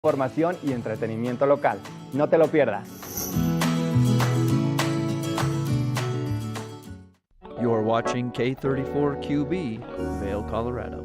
Información y entretenimiento local. No te lo pierdas. You're watching K34QB, Vail, Colorado.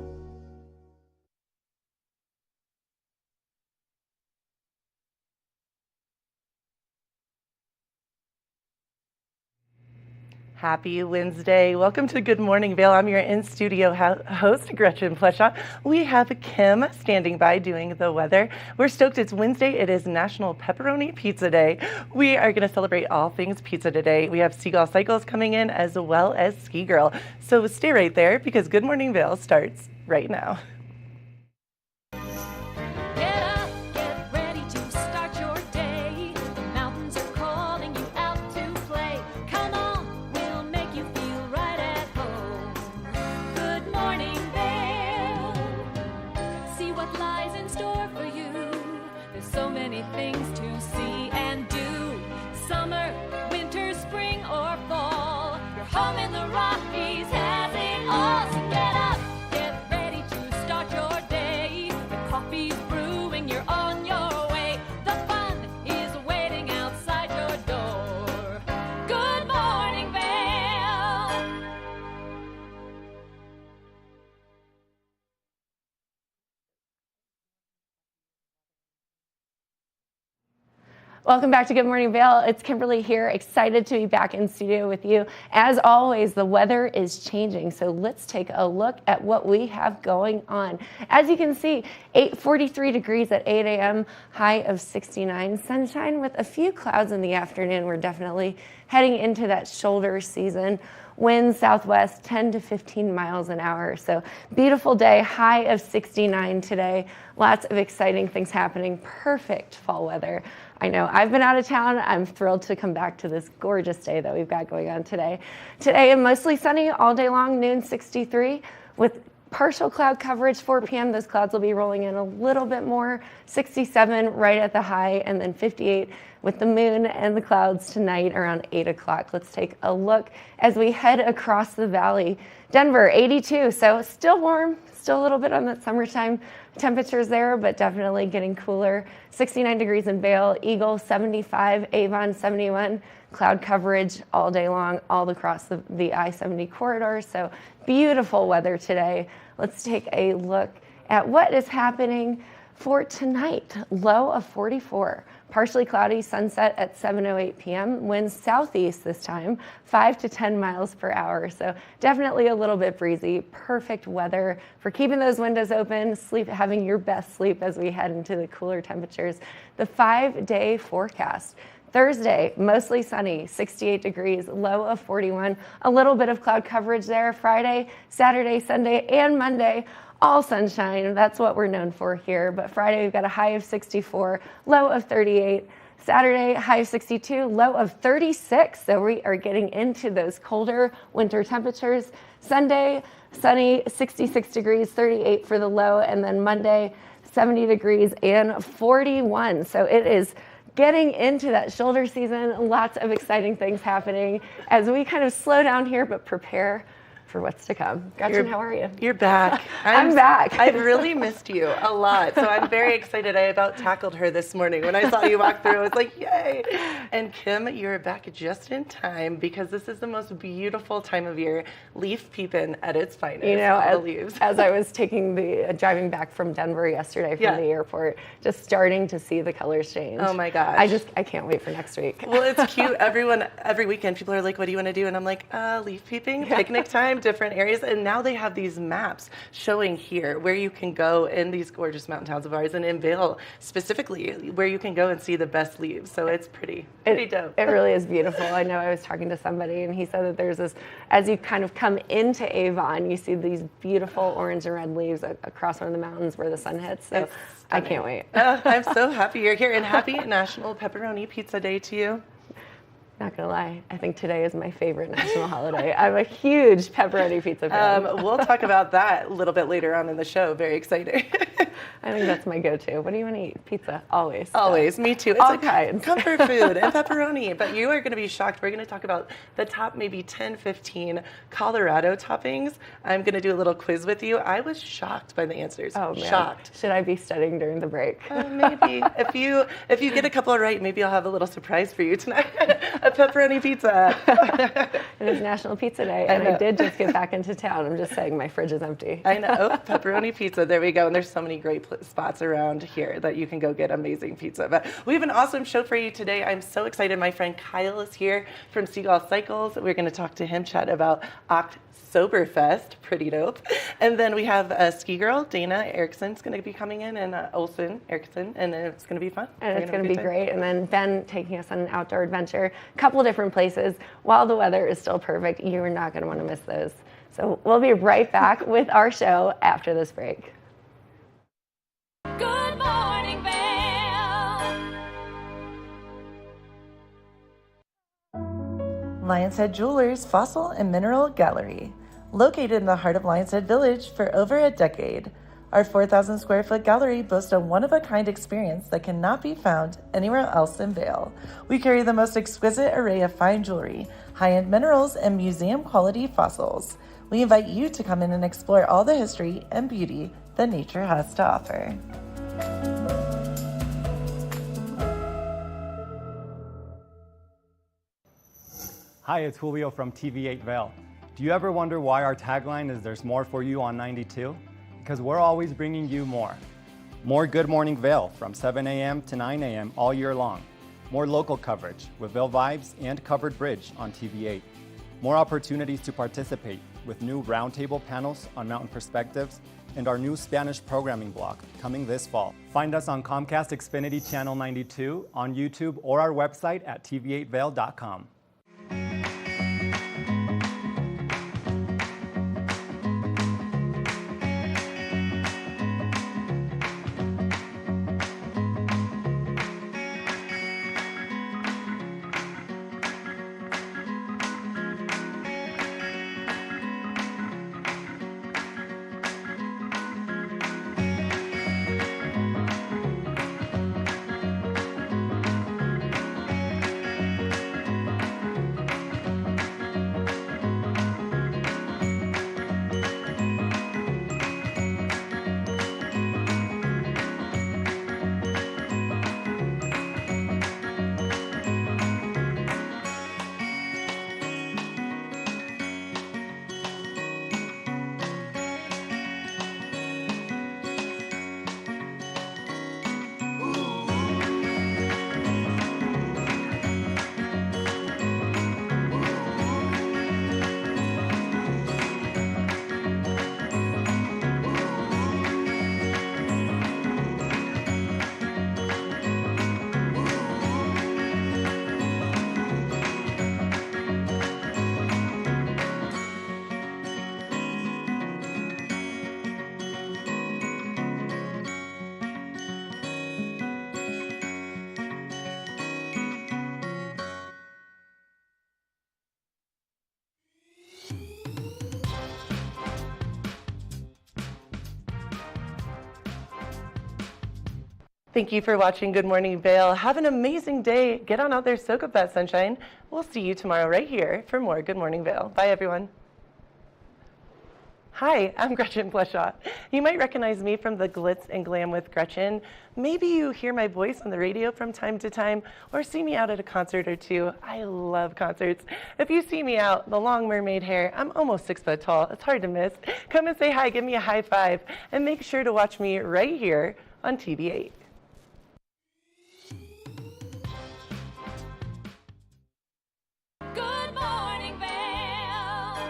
Happy Wednesday. Welcome to Good Morning Vail. I'm your in-studio host, Gretchen Pleshaw. We have Kim standing by doing the weather. We're stoked. It's Wednesday. It is National Pepperoni Pizza Day. We are going to celebrate all things pizza today. We have Seagull Cycles coming in as well as Ski Girl. So stay right there because Good Morning Vail starts right now. Welcome back to Good Morning Vail. It's Kimberly here, excited to be back in studio with you. As always, the weather is changing, so let's take a look at what we have going on. As you can see, 43 degrees at 8 a.m., high of 69, sunshine with a few clouds in the afternoon. We're definitely heading into that shoulder season. Winds southwest 10 to 15 miles an hour. So beautiful day, high of 69 today. Lots of exciting things happening. Perfect fall weather. I know I've been out of town. I'm thrilled to come back to this gorgeous day that we've got going on today. Today, mostly sunny all day long, noon 63 with partial cloud coverage. 4 p.m. those clouds will be rolling in a little bit more. 67 right at the high, and then 58 with the moon and the clouds tonight around 8 o'clock. Let's take a look as we head across the valley. Denver, 82, so still warm, still a little bit on that summertime temperatures there, but definitely getting cooler. 69 degrees in Vail, Eagle 75, Avon 71. Cloud coverage all day long, all across the I-70 corridor. So beautiful weather today. Let's take a look at what is happening for tonight. Low of 44. Partially cloudy, sunset at 7:08 p.m. Winds southeast this time, 5 to 10 miles per hour. So definitely a little bit breezy. Perfect weather for keeping those windows open, having your best sleep as we head into the cooler temperatures. The 5-day forecast. Thursday, mostly sunny, 68 degrees, low of 41. A little bit of cloud coverage there. Friday, Saturday, Sunday, and Monday, all sunshine. That's what we're known for here. But Friday, we've got a high of 64, low of 38. Saturday, high of 62, low of 36. So we are getting into those colder winter temperatures. Sunday, sunny, 66 degrees, 38 for the low. And then Monday, 70 degrees and 41. So it is getting into that shoulder season. Lots of exciting things happening as we kind of slow down here, but prepare for what's to come. Gretchen, how are you? You're back. I'm back. I've really missed you a lot, so I'm very excited. I about tackled her this morning when I saw you walk through. I was like, yay! And Kim, you're back just in time because this is the most beautiful time of year. Leaf peeping at its finest. You know, all the leaves. As I was driving back from Denver yesterday from the airport, just starting to see the colors change. Oh my gosh. I can't wait for next week. Well, it's cute. Every weekend, people are like, what do you want to do? And I'm like, leaf peeping, picnic time, different areas. And now they have these maps showing here where you can go in these gorgeous mountain towns of ours, and in Vail specifically, where you can go and see the best leaves. So it's pretty dope. It really is beautiful. I know I was talking to somebody, and he said that there's this, as you kind of come into Avon, you see these beautiful orange and red leaves across one of the mountains where the sun hits. So I can't wait. I'm so happy you're here, and happy National Pepperoni Pizza Day to you. Not gonna lie, I think today is my favorite national holiday. I'm a huge pepperoni pizza fan. We'll talk about that a little bit later on in the show. Very excited. I think that's my go-to. What do you want to eat? Pizza, always. Always, me too. It's All like kinds. comfort food and pepperoni. But you are going to be shocked. We're going to talk about the top maybe 10, 15 Colorado toppings. I'm going to do a little quiz with you. I was shocked by the answers. Oh man, shocked. Should I be studying during the break? Maybe if you get a couple right, maybe I'll have a little surprise for you tonight. A pepperoni pizza. It is National Pizza Day, and I did just get back into town. I'm just saying my fridge is empty. I know. Oh, pepperoni pizza. There we go. And there's so many great spots around here that you can go get amazing pizza. But we have an awesome show for you today. I'm so excited. My friend Kyle is here from Seagull Cycles. We're going to talk to him, chat about Oktoberfest. Pretty dope. And then we have a ski girl, Dana Erickson's going to be coming in, and Olson Erickson, and it's going to be fun. And it's going to be great. And then Ben taking us on an outdoor adventure, a couple different places. While the weather is still perfect, you're not going to want to miss those. So we'll be right back with our show after this break. Good morning, Vail. Lions Head Jewelers Fossil and Mineral Gallery. Located in the heart of Lions Head Village for over a decade, our 4,000 square foot gallery boasts a one-of-a-kind experience that cannot be found anywhere else in Vail. We carry the most exquisite array of fine jewelry, high-end minerals, and museum-quality fossils. We invite you to come in and explore all the history and beauty that nature has to offer. Hi, it's Julio from TV8 Vail. Do you ever wonder why our tagline is "There's more for you on 92"? Because we're always bringing you more. More Good Morning Vail from 7 a.m. to 9 a.m. all year long. More local coverage with Vail Vibes and Covered Bridge on TV8. More opportunities to participate with new roundtable panels on mountain perspectives and our new Spanish programming block coming this fall. Find us on Comcast Xfinity Channel 92, on YouTube, or our website at tv8vail.com. Thank you for watching Good Morning Vail. Have an amazing day. Get on out there, soak up that sunshine. We'll see you tomorrow right here for more Good Morning Vail. Bye, everyone. Hi, I'm Gretchen Pleshaw. You might recognize me from the Glitz and Glam with Gretchen. Maybe you hear my voice on the radio from time to time or see me out at a concert or two. I love concerts. If you see me out, the long mermaid hair, I'm almost 6 foot tall. It's hard to miss. Come and say hi, give me a high five, and make sure to watch me right here on TV8. Good morning, Vail.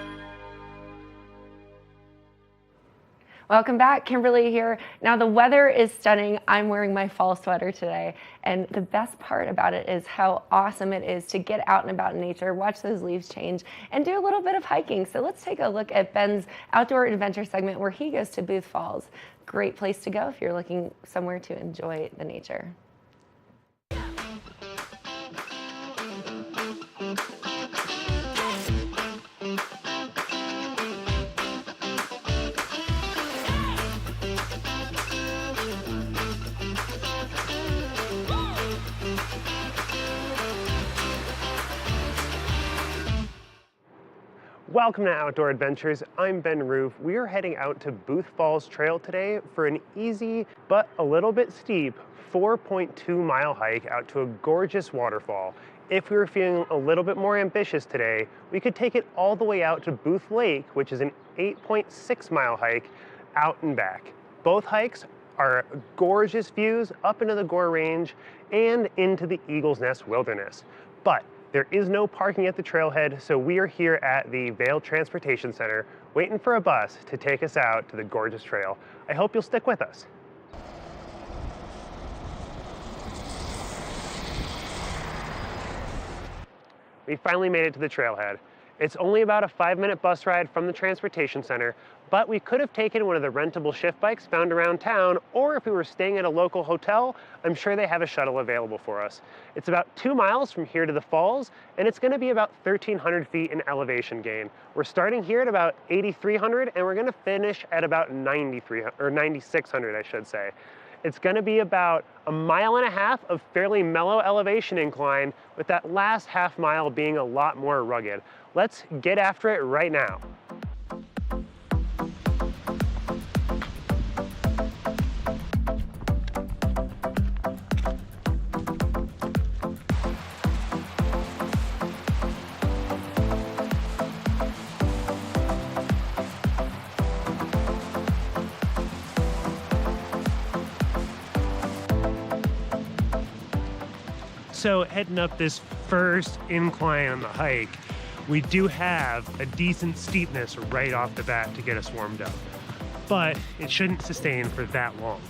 Welcome back, Kimberly here. Now the weather is stunning. I'm wearing my fall sweater today. And the best part about it is how awesome it is to get out and about in nature, watch those leaves change, and do a little bit of hiking. So let's take a look at Ben's outdoor adventure segment where he goes to Booth Falls. Great place to go if you're looking somewhere to enjoy the nature. Welcome to Outdoor Adventures. I'm Ben Roof. We are heading out to Booth Falls Trail today for an easy but a little bit steep 4.2-mile hike out to a gorgeous waterfall. If we were feeling a little bit more ambitious today, we could take it all the way out to Booth Lake, which is an 8.6-mile hike out and back. Both hikes are gorgeous views up into the Gore Range and into the Eagle's Nest Wilderness. But there is no parking at the trailhead, so we are here at the Vail Transportation Center waiting for a bus to take us out to the gorgeous trail. I hope you'll stick with us. We finally made it to the trailhead. It's only about a 5-minute bus ride from the transportation center, but we could have taken one of the rentable shift bikes found around town, or if we were staying at a local hotel, I'm sure they have a shuttle available for us. It's about 2 miles from here to the falls, and it's gonna be about 1,300 feet in elevation gain. We're starting here at about 8,300, and we're gonna finish at about 9,600, I should say. It's gonna be about 1.5 miles of fairly mellow elevation incline, with that last half mile being a lot more rugged. Let's get after it right now. So heading up this first incline on the hike, we do have a decent steepness right off the bat to get us warmed up, but it shouldn't sustain for that long.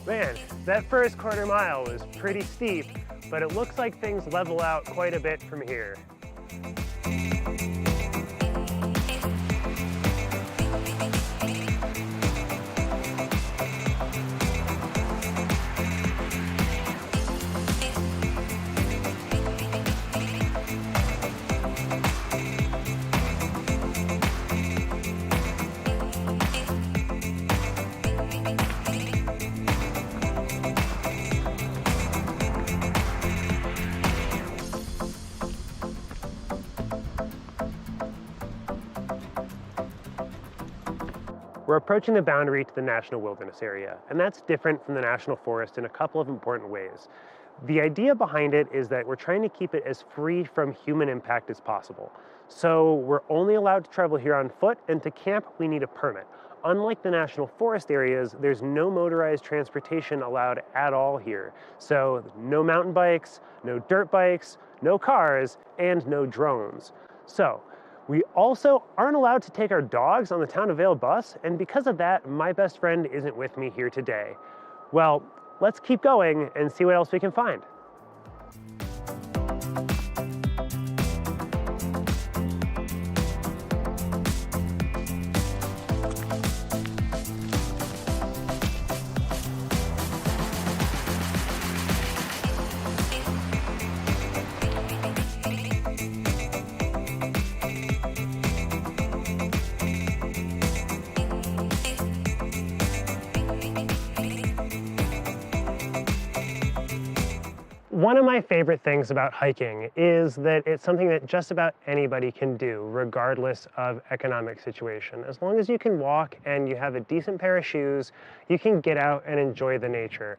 Man, that first quarter mile was pretty steep, but it looks like things level out quite a bit from here. We're approaching the boundary to the National Wilderness Area, and that's different from the National Forest in a couple of important ways. The idea behind it is that we're trying to keep it as free from human impact as possible. So we're only allowed to travel here on foot, and to camp we need a permit. Unlike the National Forest areas, there's no motorized transportation allowed at all here. So no mountain bikes, no dirt bikes, no cars, and no drones. So we also aren't allowed to take our dogs on the Town of Vail bus, and because of that, my best friend isn't with me here today. Well, let's keep going and see what else we can find. One of my favorite things about hiking is that it's something that just about anybody can do, regardless of economic situation. As long as you can walk and you have a decent pair of shoes, you can get out and enjoy the nature.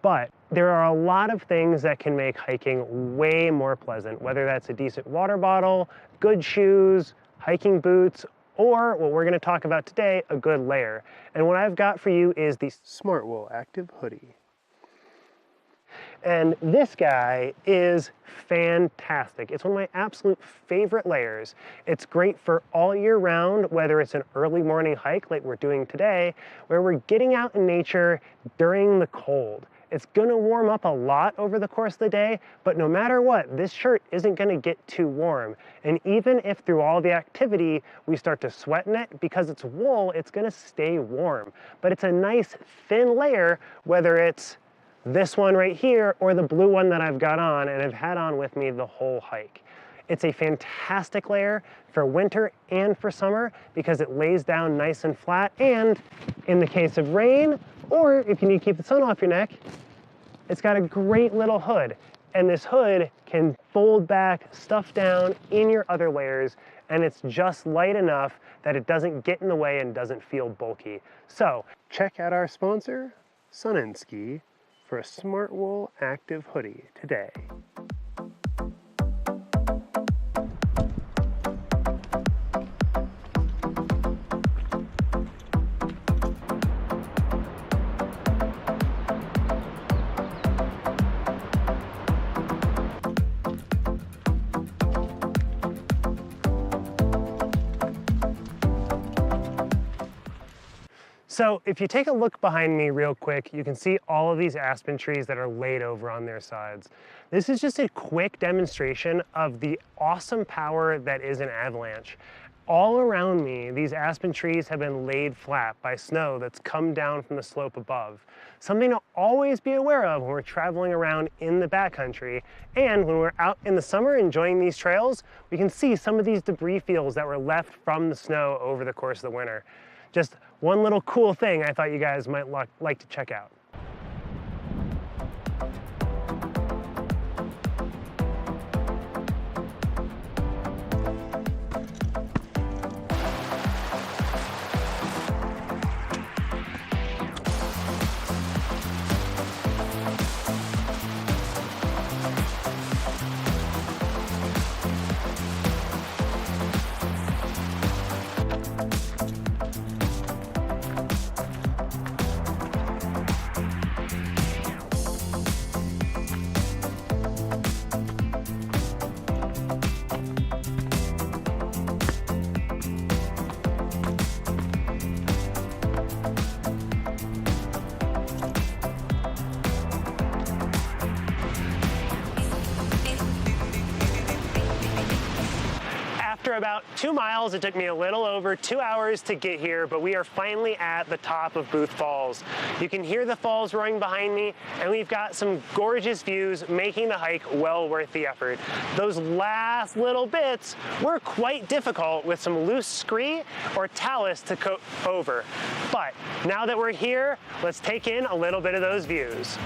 But there are a lot of things that can make hiking way more pleasant, whether that's a decent water bottle, good shoes, hiking boots, or what we're going to talk about today, a good layer. And what I've got for you is the Smartwool Active Hoodie. And this guy is fantastic. It's one of my absolute favorite layers. It's great for all year round, whether it's an early morning hike like we're doing today, where we're getting out in nature during the cold. It's gonna warm up a lot over the course of the day, but no matter what, this shirt isn't gonna get too warm. And even if through all the activity we start to sweat in it, because it's wool, it's gonna stay warm. But it's a nice thin layer, whether it's this one right here or the blue one that I've got on and have had on with me the whole hike. It's a fantastic layer for winter and for summer because it lays down nice and flat, and in the case of rain, or if you need to keep the sun off your neck, it's got a great little hood. And this hood can fold back, stuff down in your other layers, and it's just light enough that it doesn't get in the way and doesn't feel bulky. So check out our sponsor, Sun & Ski, for a Smart Wool Active hoodie today. So if you take a look behind me real quick, you can see all of these aspen trees that are laid over on their sides. This is just a quick demonstration of the awesome power that is an avalanche. All around me, these aspen trees have been laid flat by snow that's come down from the slope above. Something to always be aware of when we're traveling around in the backcountry. And when we're out in the summer enjoying these trails, we can see some of these debris fields that were left from the snow over the course of the winter. Just one little cool thing I thought you guys might like to check out. After about 2 miles, it took me a little over 2 hours to get here, but we are finally at the top of Booth Falls. You can hear the falls roaring behind me, and we've got some gorgeous views, making the hike well worth the effort. Those last little bits were quite difficult with some loose scree or talus to coat over. But now that we're here, let's take in a little bit of those views.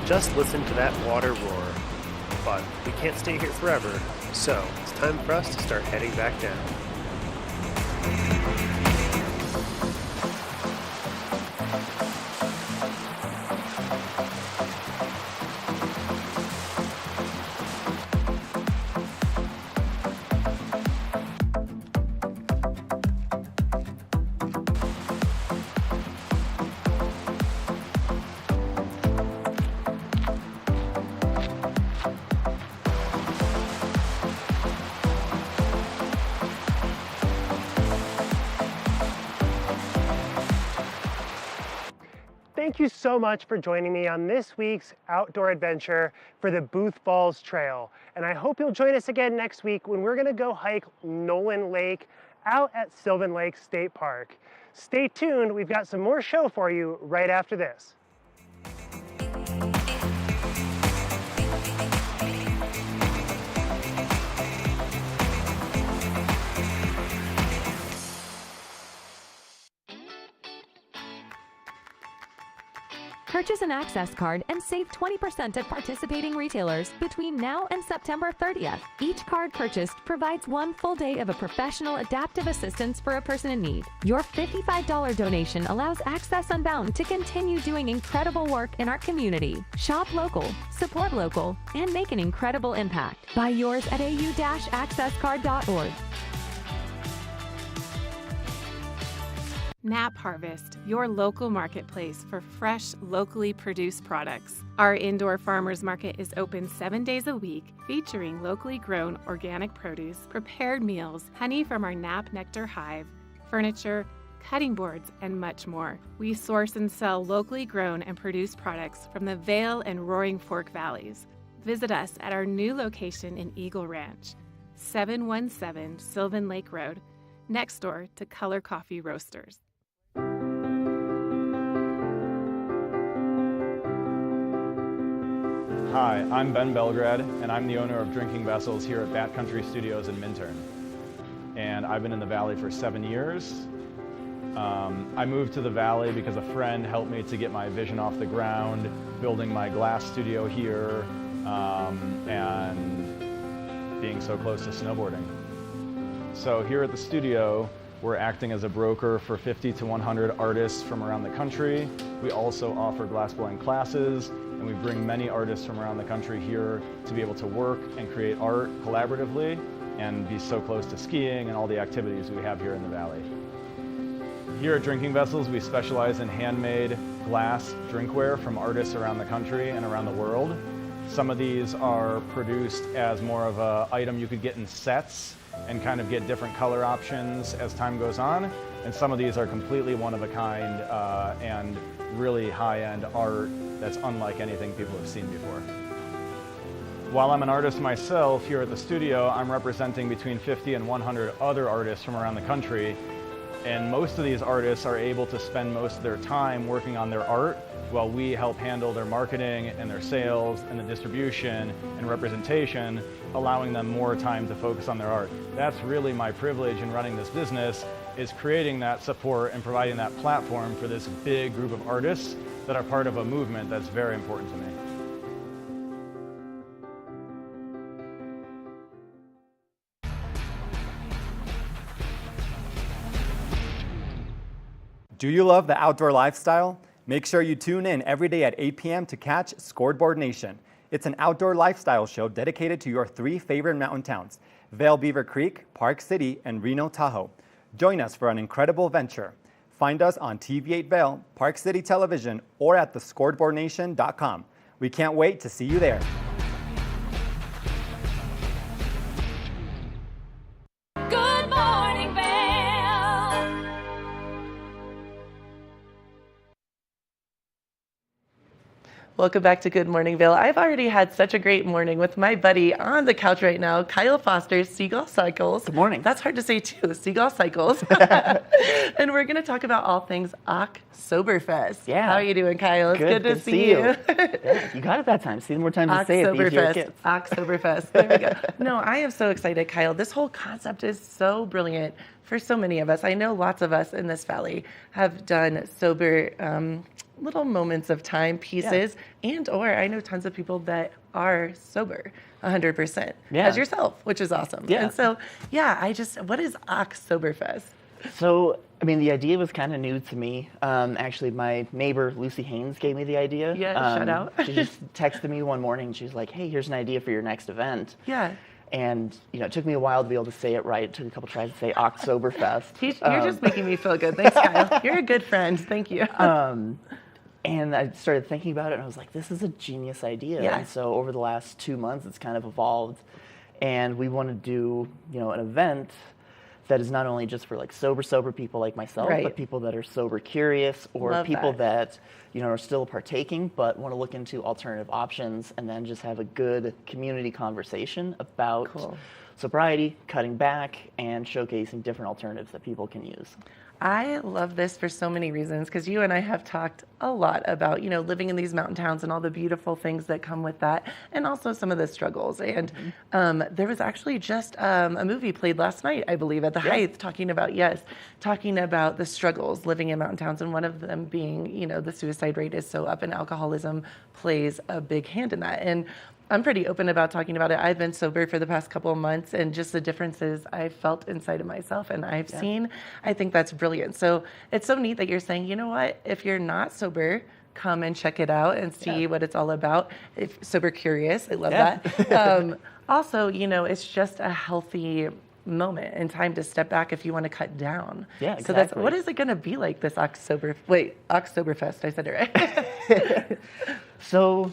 Just listen to that water roar. But we can't stay here forever, so it's time for us to start heading back down. Thank you so much for joining me on this week's outdoor adventure for the Booth Falls Trail. And I hope you'll join us again next week when we're gonna go hike Nolan Lake out at Sylvan Lake State Park. Stay tuned, we've got some more show for you right after this. Purchase an Access card and save 20% at participating retailers between now and September 30th. Each card purchased provides 1 full day of a professional adaptive assistance for a person in need. Your $55 donation allows Access Unbound to continue doing incredible work in our community. Shop local, support local, and make an incredible impact. Buy yours at au-accesscard.org. Nap Harvest, your local marketplace for fresh, locally produced products. Our indoor farmers market is open 7 days a week, featuring locally grown organic produce, prepared meals, honey from our Nap Nectar hive, furniture, cutting boards, and much more. We source and sell locally grown and produced products from the Vail and Roaring Fork Valleys. Visit us at our new location in Eagle Ranch, 717 Sylvan Lake Road, next door to Color Coffee Roasters. Hi, I'm Ben Belgrad, and I'm the owner of Drinking Vessels here at Bat Country Studios in Minturn. And I've been in the Valley for 7 years. I moved to the Valley because a friend helped me to get my vision off the ground, building my glass studio here, and being so close to snowboarding. So here at the studio, we're acting as a broker for 50 to 100 artists from around the country. We also offer glassblowing classes, and we bring many artists from around the country here to be able to work and create art collaboratively and be so close to skiing and all the activities we have here in the Valley. Here at Drinking Vessels, we specialize in handmade glass drinkware from artists around the country and around the world. Some of these are produced as more of an item you could get in sets and kind of get different color options as time goes on. And some of these are completely one of a kind and really high-end art that's unlike anything people have seen before. While I'm an artist myself here at the studio, I'm representing between 50 and 100 other artists from around the country. And most of these artists are able to spend most of their time working on their art while we help handle their marketing and their sales and the distribution and representation, allowing them more time to focus on their art. That's really my privilege in running this business, is creating that support and providing that platform for this big group of artists that are part of a movement that's very important to me. Do you love the outdoor lifestyle? Make sure you tune in every day at 8 p.m. to catch Scoreboard Nation. It's an outdoor lifestyle show dedicated to your 3 favorite mountain towns, Vail Beaver Creek, Park City, and Reno Tahoe. Join us for an incredible venture. Find us on TV8 Vail, Park City Television, or at thescoreboardnation.com. We can't wait to see you there. Good morning, Vail. Welcome back to Good Morning Vail. I've already had such a great morning with my buddy on the couch right now, Kyle Foster's Seagull Cycles. Good morning. That's hard to say too, Seagull Cycles. And we're going to talk about all things Oktoberfest. Yeah. How are you doing, Kyle? It's good to see you. Yeah, you got it that time. See, the more times you say it, the easier it gets. Oktoberfest. There we go. No, I am so excited, Kyle. This whole concept is so brilliant for so many of us. I know lots of us in this valley have done sober little moments of time pieces, and or I know tons of people that are sober 100%, as yourself, which is awesome. Yeah. And so, what is Oktoberfest? So, I mean, the idea was kind of new to me. Actually, my neighbor, Lucy Haynes, gave me the idea. Yeah, shout out. She just texted me one morning. She's like, hey, here's an idea for your next event. Yeah. And, you know, it took me a while to be able to say it right. It took a couple tries to say Oktoberfest. You're just making me feel good. Thanks, Kyle. You're a good friend. Thank you. And I started thinking about it, and I was like, this is a genius idea. Yeah. And so over the last 2 months, it's kind of evolved. And we want to do, you know, an event that is not only just for like sober people like myself, Right. but people that are sober curious, or Love people that. you know, are still partaking, but want to look into alternative options, and then just have a good community conversation about sobriety, cutting back, and showcasing different alternatives that people can use. I love this for so many reasons, because you and I have talked a lot about, you know, living in these mountain towns and all the beautiful things that come with that, and also some of the struggles. And there was actually just a movie played last night, I believe, at the Heights, talking about the struggles living in mountain towns, and one of them being, you know, the suicide rate is so up, and alcoholism plays a big hand in that. And I'm pretty open about talking about it. I've been sober for the past couple of months, and just the differences I've felt inside of myself and I've seen, I think that's brilliant. So it's so neat that you're saying, you know what, if you're not sober, come and check it out and see what it's all about. If sober curious, I love that. Also, you know, it's just a healthy moment and time to step back if you want to cut down. Yeah, So that's, exactly. what is it going to be like this Oktoberfest? I said it right. So,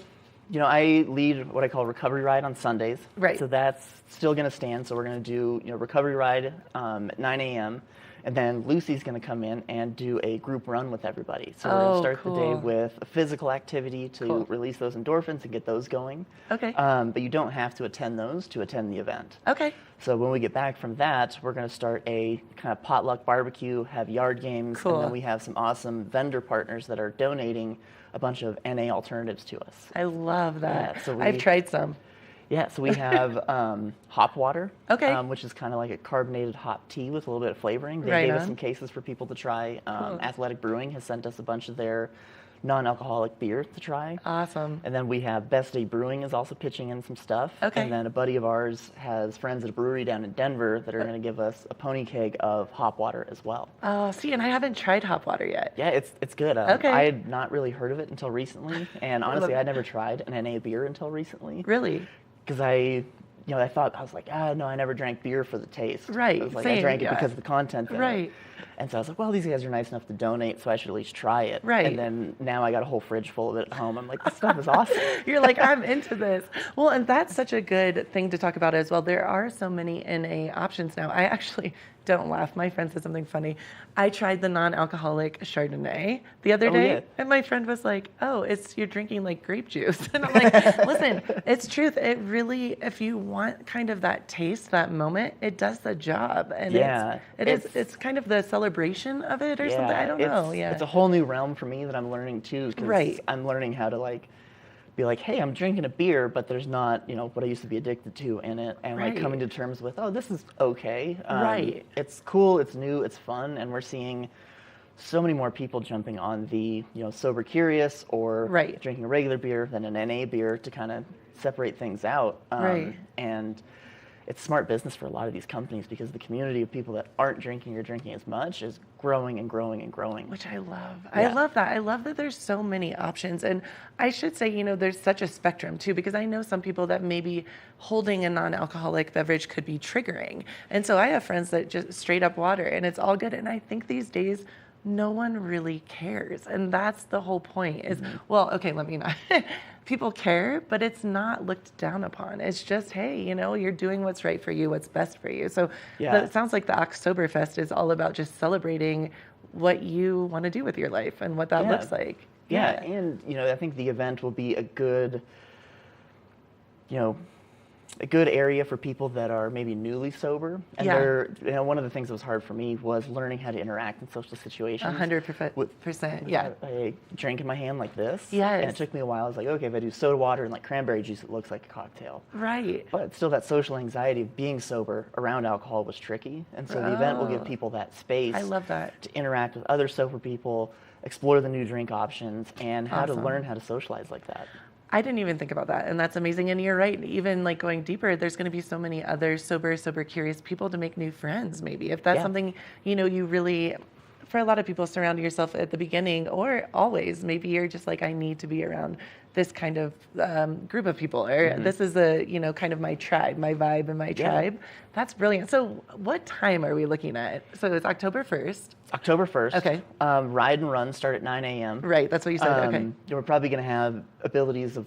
I lead what I call Recovery Ride on Sundays. Right. So that's still going to stand. So we're going to do, Recovery Ride at 9 a.m. And then Lucy's going to come in and do a group run with everybody. So we're going to start the day with a physical activity to release those endorphins and get those going. Okay. But you don't have to attend those to attend the event. Okay. So when we get back from that, we're going to start a kind of potluck barbecue, have yard games, Cool. and then we have some awesome vendor partners that are donating a bunch of NA alternatives to us. I love that. Yeah, so I've tried some. Yeah, so we have hop water, Okay. Which is kind of like a carbonated hop tea with a little bit of flavoring. They Right gave us on. some cases for people to try. Athletic Brewing has sent us a bunch of their non-alcoholic beer to try. Awesome. And then we have Best Day Brewing is also pitching in some stuff. Okay. And then a buddy of ours has friends at a brewery down in Denver that are going to give us a pony keg of hop water as well. Oh, see, and I haven't tried hop water yet. Yeah, it's good. Okay. I had not really heard of it until recently, and honestly, I never tried an NA beer until recently. Really? Because I thought, I was like, no, I never drank beer for the taste. Right, I was like, same, I drank it yeah. because of the content in it. Right. And so I was like, well, these guys are nice enough to donate, so I should at least try it. Right. And then now I got a whole fridge full of it at home. I'm like, this stuff is awesome. You're like, I'm into this. Well, and that's such a good thing to talk about as well. There are so many NA options now. I actually don't laugh. My friend said something funny. I tried the non-alcoholic Chardonnay the other day, yeah. and my friend was like, "Oh, you're drinking like grape juice." And I'm like, "Listen, it's truth. It really, if you want kind of that taste, that moment, it does the job." And Yeah, it's kind of the celebration of it or something. I don't know. Yeah, It's a whole new realm for me that I'm learning too. 'Cause Right. I'm learning how to be like, hey, I'm drinking a beer, but there's not, what I used to be addicted to in it, and Right. coming to terms with, oh, this is okay. Right. It's cool, it's new, it's fun, and we're seeing so many more people jumping on the, sober curious or Right. drinking a regular beer than an NA beer to kind of separate things out. Right. And it's smart business for a lot of these companies because the community of people that aren't drinking or drinking as much is growing and growing and growing. Which I love. Yeah. I love that. I love that there's so many options. And I should say, there's such a spectrum too, because I know some people that maybe holding a non-alcoholic beverage could be triggering. And so I have friends that just straight up water and it's all good. And I think these days, no one really cares. And that's the whole point is, well, okay, let me not. People care, but it's not looked down upon. It's just, hey, you're doing what's right for you, what's best for you. So Yeah. it sounds like the Oktoberfest is all about just celebrating what you want to do with your life and what that Yeah. looks like. Yeah, and I think the event will be a good area for people that are maybe newly sober. And Yeah. one of the things that was hard for me was learning how to interact in social situations. 100%. Yeah. A drink in my hand like this. Yes. And it took me a while. I was like, okay, if I do soda water and cranberry juice, it looks like a cocktail. Right. But still, that social anxiety of being sober around alcohol was tricky. And so the event will give people that space I love that. to interact with other sober people, explore the new drink options, and how to Awesome. learn how to socialize like that. I didn't even think about that, and that's amazing. And you're right. Even going deeper, there's going to be so many other sober curious people to make new friends. Maybe if that's Yeah. something you really, for a lot of people, surround yourself at the beginning or always. Maybe you're just like, I need to be around this kind of group of people, or this is kind of my tribe, my vibe, and my tribe. That's brilliant. So, what time are we looking at? So it's October 1st. October 1st. Okay. Ride and run start at 9 a.m. Right. That's what you said. Okay. We're probably going to have abilities of,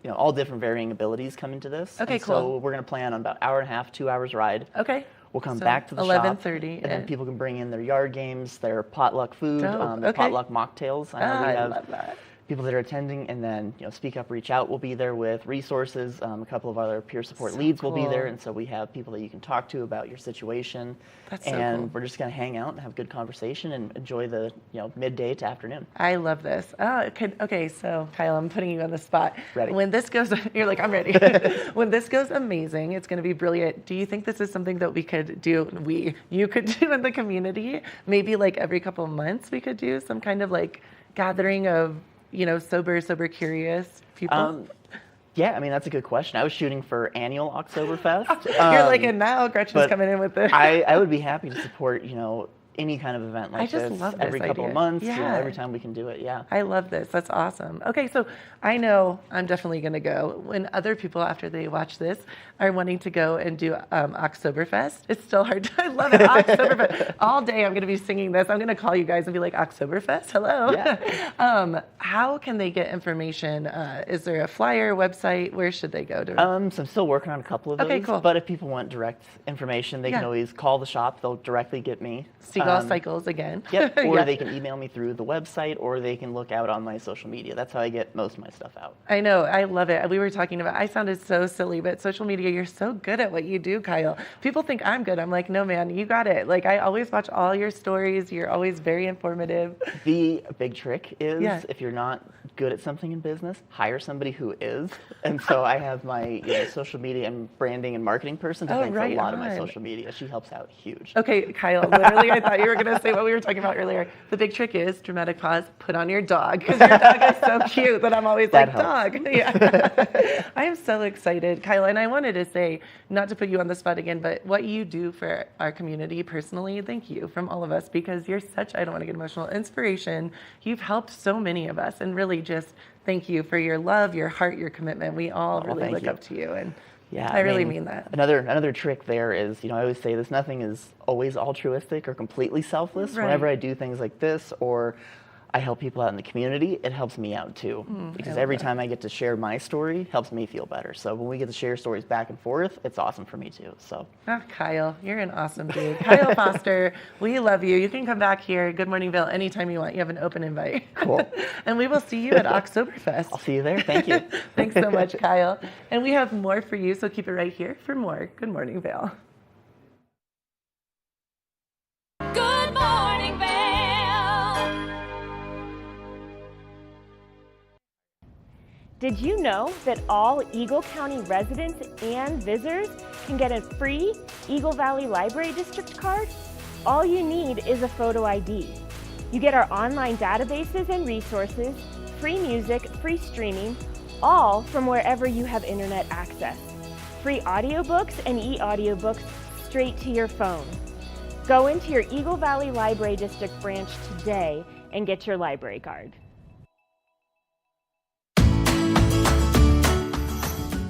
all different varying abilities come into this. Okay, And cool. So we're going to plan on about hour and a half, 2 hours ride. Okay. We'll come So back to the 11:30, shop, and then yeah. people can bring in their yard games, their potluck food, Dope. their Okay. potluck mocktails. I know we I have love that. people that are attending, and then Speak Up, Reach Out will be there with resources. A couple of other peer support leads will be cool. there, and so we have people that you can talk to about your situation. That's so and cool. we're just going to hang out and have good conversation and enjoy the midday to afternoon. I love this. Okay, so Kyle, I'm putting you on the spot. Ready. When this goes, you're like, I'm ready. When this goes amazing, it's going to be brilliant. Do you think this is something that we could do, you could do in the community? Maybe like every couple of months we could do some kind of like gathering of, sober curious people? Yeah, I mean, that's a good question. I was shooting for annual Oktoberfest. You're like, and now Gretchen's but coming in with this. I would be happy to support, any kind of event like I just this love this every couple idea. of months, Yeah. every time we can do it. Yeah. I love this. That's awesome. Okay, so I know I'm definitely going to go. When other people, after they watch this, are wanting to go and do Oktoberfest, it's still hard to, I love it, Oktoberfest. All day I'm going to be singing this. I'm going to call you guys and be like, Oktoberfest, hello. Yeah. How can they get information? Is there a flyer, website? Where should they go to? So I'm still working on a couple of those. Okay, cool. But if people want direct information, they can always call the shop. They'll directly get me. Seagull Cycles again. Yep. Or they can email me through the website, or they can look out on my social media. That's how I get most of my stuff out. I know. I love it. We were talking about, I sounded so silly, but social media, you're so good at what you do, Kyle. People think I'm good. I'm like, no, man, you got it. Like, I always watch all your stories. You're always very informative. The big trick is if you're not good at something in business, hire somebody who is. And so I have my social media and branding and marketing person to thank for a lot of my social media. She helps out huge. Okay, Kyle, literally, I thought you were going to say what we were talking about earlier. The big trick is, dramatic pause, put on your dog, because your dog is so cute that I'm always like, dog. Yeah. I am so excited, Kyle, and I wanted to say, not to put you on the spot again, but what you do for our community personally, thank you from all of us, because you're such, I don't want to get emotional, inspiration. You've helped so many of us, and really just thank you for your love, your heart, your commitment. We all really look up to you, and I really mean that. Another trick there is, I always say this, nothing is always altruistic or completely selfless. Right. Whenever I do things like this, or I help people out in the community, it helps me out too. Because every time I get to share my story, it helps me feel better. So when we get to share stories back and forth, it's awesome for me too. So. Kyle, you're an awesome dude. Kyle Foster, we love you. You can come back here, Good Morning Vail, anytime you want. You have an open invite. Cool. And we will see you at Oktoberfest. I'll see you there. Thank you. Thanks so much, Kyle. And we have more for you, so keep it right here for more Good Morning Vail. Good morning, Vail. Did you know that all Eagle County residents and visitors can get a free Eagle Valley Library District card? All you need is a photo ID. You get our online databases and resources, free music, free streaming, all from wherever you have internet access. Free audiobooks and e-audiobooks straight to your phone. Go into your Eagle Valley Library District branch today and get your library card.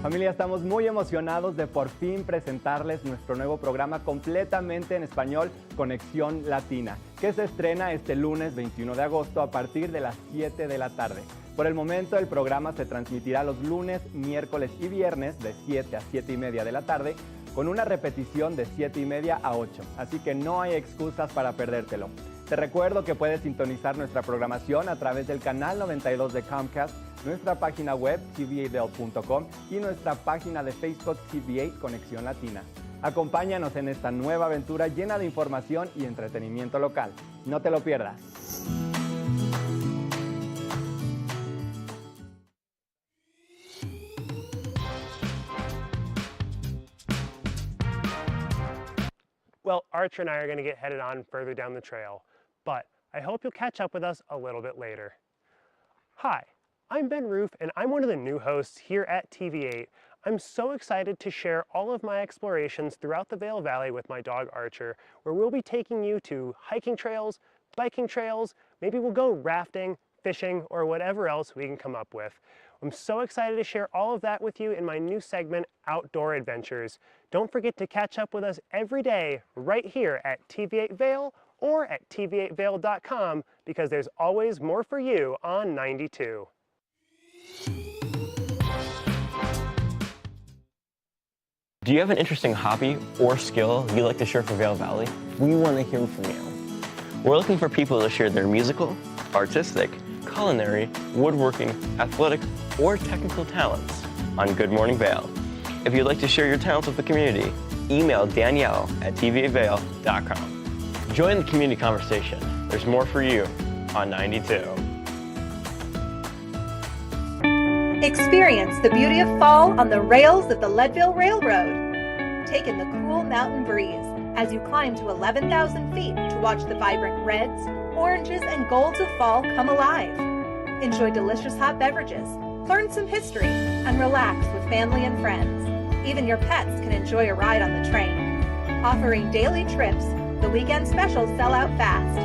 Familia, estamos muy emocionados de por fin presentarles nuestro nuevo programa completamente en español, Conexión Latina, que se estrena este lunes 21 de agosto a partir de las 7 de la tarde. Por el momento, el programa se transmitirá los lunes, miércoles y viernes de 7 a 7 y media de la tarde, con una repetición de 7 y media a 8, así que no hay excusas para perdértelo. Te recuerdo que puedes sintonizar nuestra programación a través del canal 92 de Comcast, nuestra página web tva8vail.com y nuestra página de Facebook TV8 Conexión Latina. Acompáñanos en esta nueva aventura llena de información y entretenimiento local. No te lo pierdas. Well, Archer and I are going to get headed on further down the trail, but I hope you'll catch up with us a little bit later. Hi, I'm Ben Roof, and I'm one of the new hosts here at TV8. I'm so excited to share all of my explorations throughout the Vail Valley with my dog Archer, where we'll be taking you to hiking trails, biking trails, maybe we'll go rafting, fishing, or whatever else we can come up with. I'm so excited to share all of that with you in my new segment, Outdoor Adventures. Don't forget to catch up with us every day right here at TV8 Vail or at tv8vail.com, because there's always more for you on 92. Do you have an interesting hobby or skill you'd like to share for Vail Valley? We want to hear from you. We're looking for people to share their musical, artistic, culinary, woodworking, athletic, or technical talents on Good Morning Vail. If you'd like to share your talents with the community, email Danielle at tva8vail.com. Join the community conversation. There's more for you on 92. Experience the beauty of fall on the rails of the Leadville Railroad. Take in the cool mountain breeze as you climb to 11,000 feet to watch the vibrant reds, oranges, and golds of fall come alive. Enjoy delicious hot beverages, learn some history, and relax with family and friends. Even your pets can enjoy a ride on the train. Offering daily trips, The weekend specials sell out fast.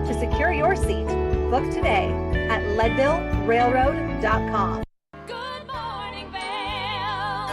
To secure your seat, book today at leadvillerailroad.com. Good morning, Vail.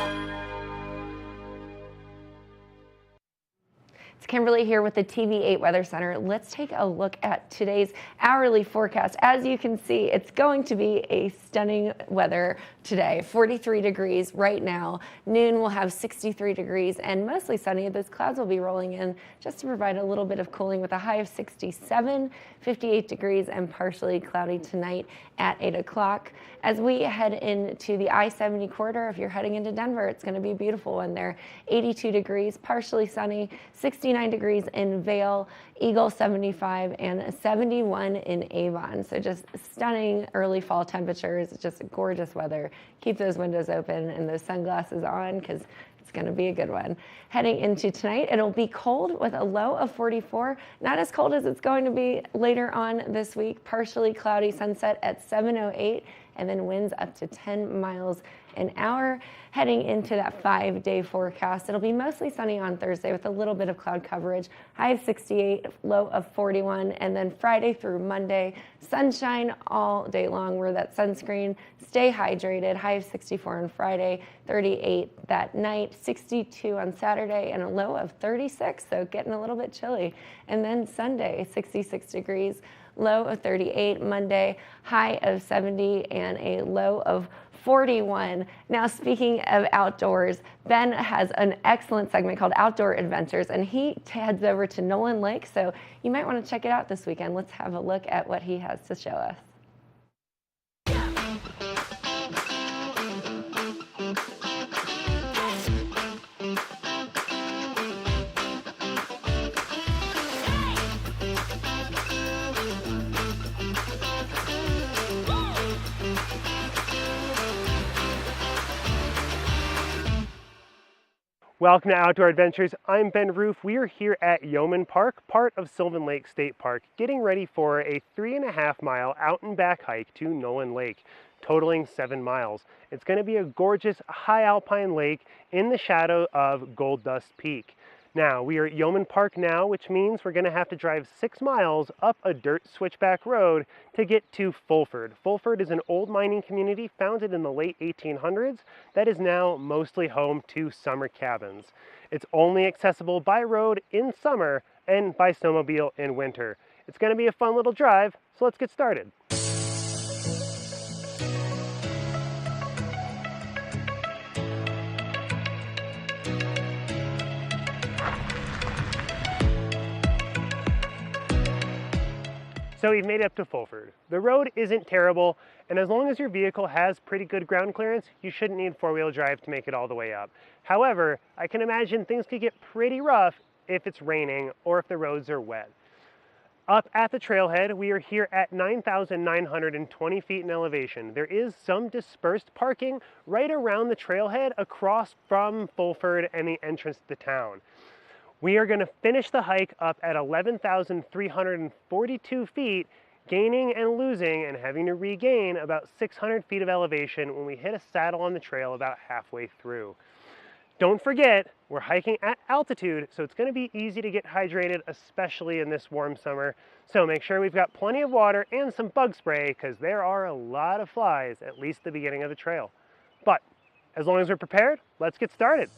It's Kimberly here with the TV8 Weather Center. Let's take a look at today's hourly forecast. As you can see, it's going to be a stunning weather today. 43 degrees right now. Noon we'll have 63 degrees and mostly sunny. Those clouds will be rolling in just to provide a little bit of cooling with a high of 67, 58 degrees and partially cloudy tonight at 8 o'clock. As we head into the I-70 corridor, if you're heading into Denver, it's going to be a beautiful one there. 82 degrees, partially sunny, 69 degrees in Vail, Eagle 75, and 71 in Avon. So just stunning early fall temperatures, just gorgeous weather. Keep those windows open and those sunglasses on because it's going to be a good one. Heading into tonight, it'll be cold with a low of 44. Not as cold as it's going to be later on this week. Partially cloudy, sunset at 7:08, and then winds up to 10 miles an hour. Heading into that 5-day forecast, it'll be mostly sunny on Thursday with a little bit of cloud coverage. High of 68, low of 41, and then Friday through Monday, sunshine all day long. Wear that sunscreen, stay hydrated. High of 64 on Friday, 38 that night, 62 on Saturday, and a low of 36, so getting a little bit chilly. And then Sunday, 66 degrees, low of 38. Monday, high of 70 and a low of 41. Now, speaking of outdoors, Ben has an excellent segment called Outdoor Adventures, and he heads over to Nolan Lake, so you might want to check it out this weekend. Let's have a look at what he has to show us. Welcome to Outdoor Adventures. I'm Ben Roof. We are here at Yeoman Park, part of Sylvan Lake State Park, getting ready for a 3.5 mile out and back hike to Nolan Lake, totaling 7 miles. It's going to be a gorgeous high alpine lake in the shadow of Gold Dust Peak. Now, we are at Yeoman Park now, which means we're going to have to drive 6 miles up a dirt switchback road to get to Fulford. Fulford is an old mining community founded in the late 1800s that is now mostly home to summer cabins. It's only accessible by road in summer and by snowmobile in winter. It's going to be a fun little drive, so let's get started. So we've made it up to Fulford. The road isn't terrible, and as long as your vehicle has pretty good ground clearance, you shouldn't need four-wheel drive to make it all the way up. However, I can imagine things could get pretty rough if it's raining or if the roads are wet. Up at the trailhead, we are here at 9,920 feet in elevation. There is some dispersed parking right around the trailhead across from Fulford and the entrance to the town. We are going to finish the hike up at 11,342 feet, gaining and losing and having to regain about 600 feet of elevation when we hit a saddle on the trail about halfway through. Don't forget, we're hiking at altitude, so it's going to be easy to get hydrated, especially in this warm summer. So make sure we've got plenty of water and some bug spray, because there are a lot of flies, at least the beginning of the trail. But as long as we're prepared, let's get started.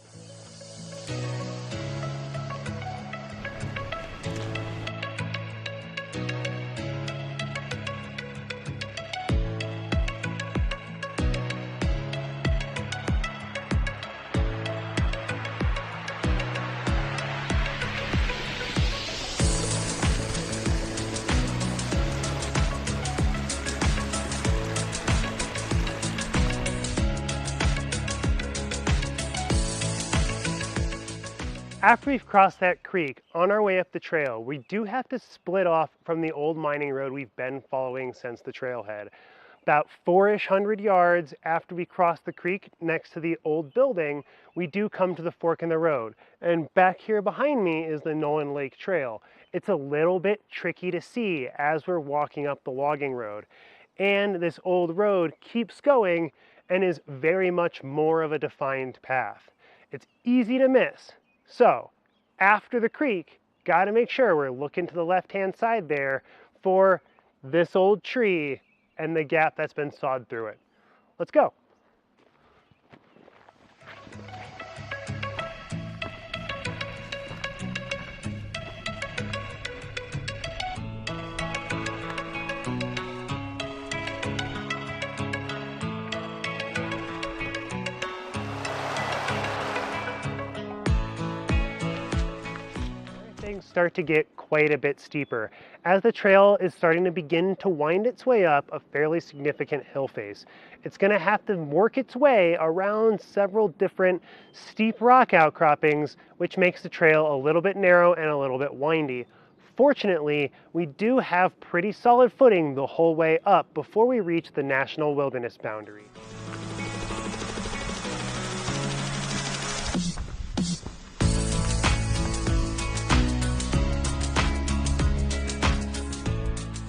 After we've crossed that creek on our way up the trail, we do have to split off from the old mining road we've been following since the trailhead. About 400 yards after we cross the creek next to the old building, we do come to the fork in the road. And back here behind me is the Nolan Lake Trail. It's a little bit tricky to see as we're walking up the logging road. And this old road keeps going and is very much more of a defined path. It's easy to miss. So, after the creek, got to make sure we're looking to the left-hand side there for this old tree and the gap that's been sawed through it. Let's go. Things start to get quite a bit steeper as the trail is starting to begin to wind its way up a fairly significant hill face. It's going to have to work its way around several different steep rock outcroppings, which makes the trail a little bit narrow and a little bit windy. Fortunately, we do have pretty solid footing the whole way up before we reach the national wilderness boundary.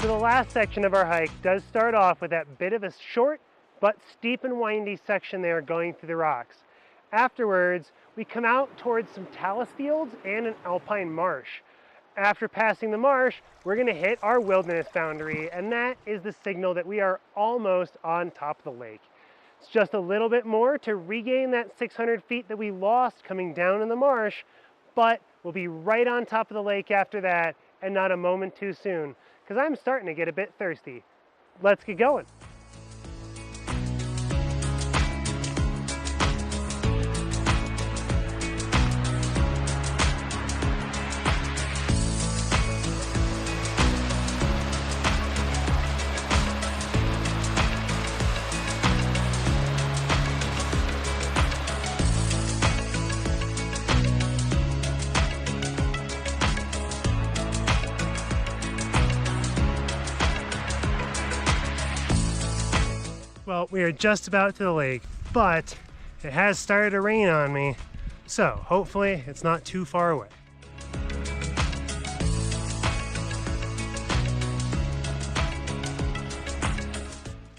So the last section of our hike does start off with that bit of a short but steep and windy section there going through the rocks. Afterwards, we come out towards some talus fields and an alpine marsh. After passing the marsh, we're going to hit our wilderness boundary, and that is the signal that we are almost on top of the lake. It's just a little bit more to regain that 600 feet that we lost coming down in the marsh, but we'll be right on top of the lake after that, and not a moment too soon, because I'm starting to get a bit thirsty. Let's get going. Well, we are just about to the lake, but it has started to rain on me, so hopefully it's not too far away.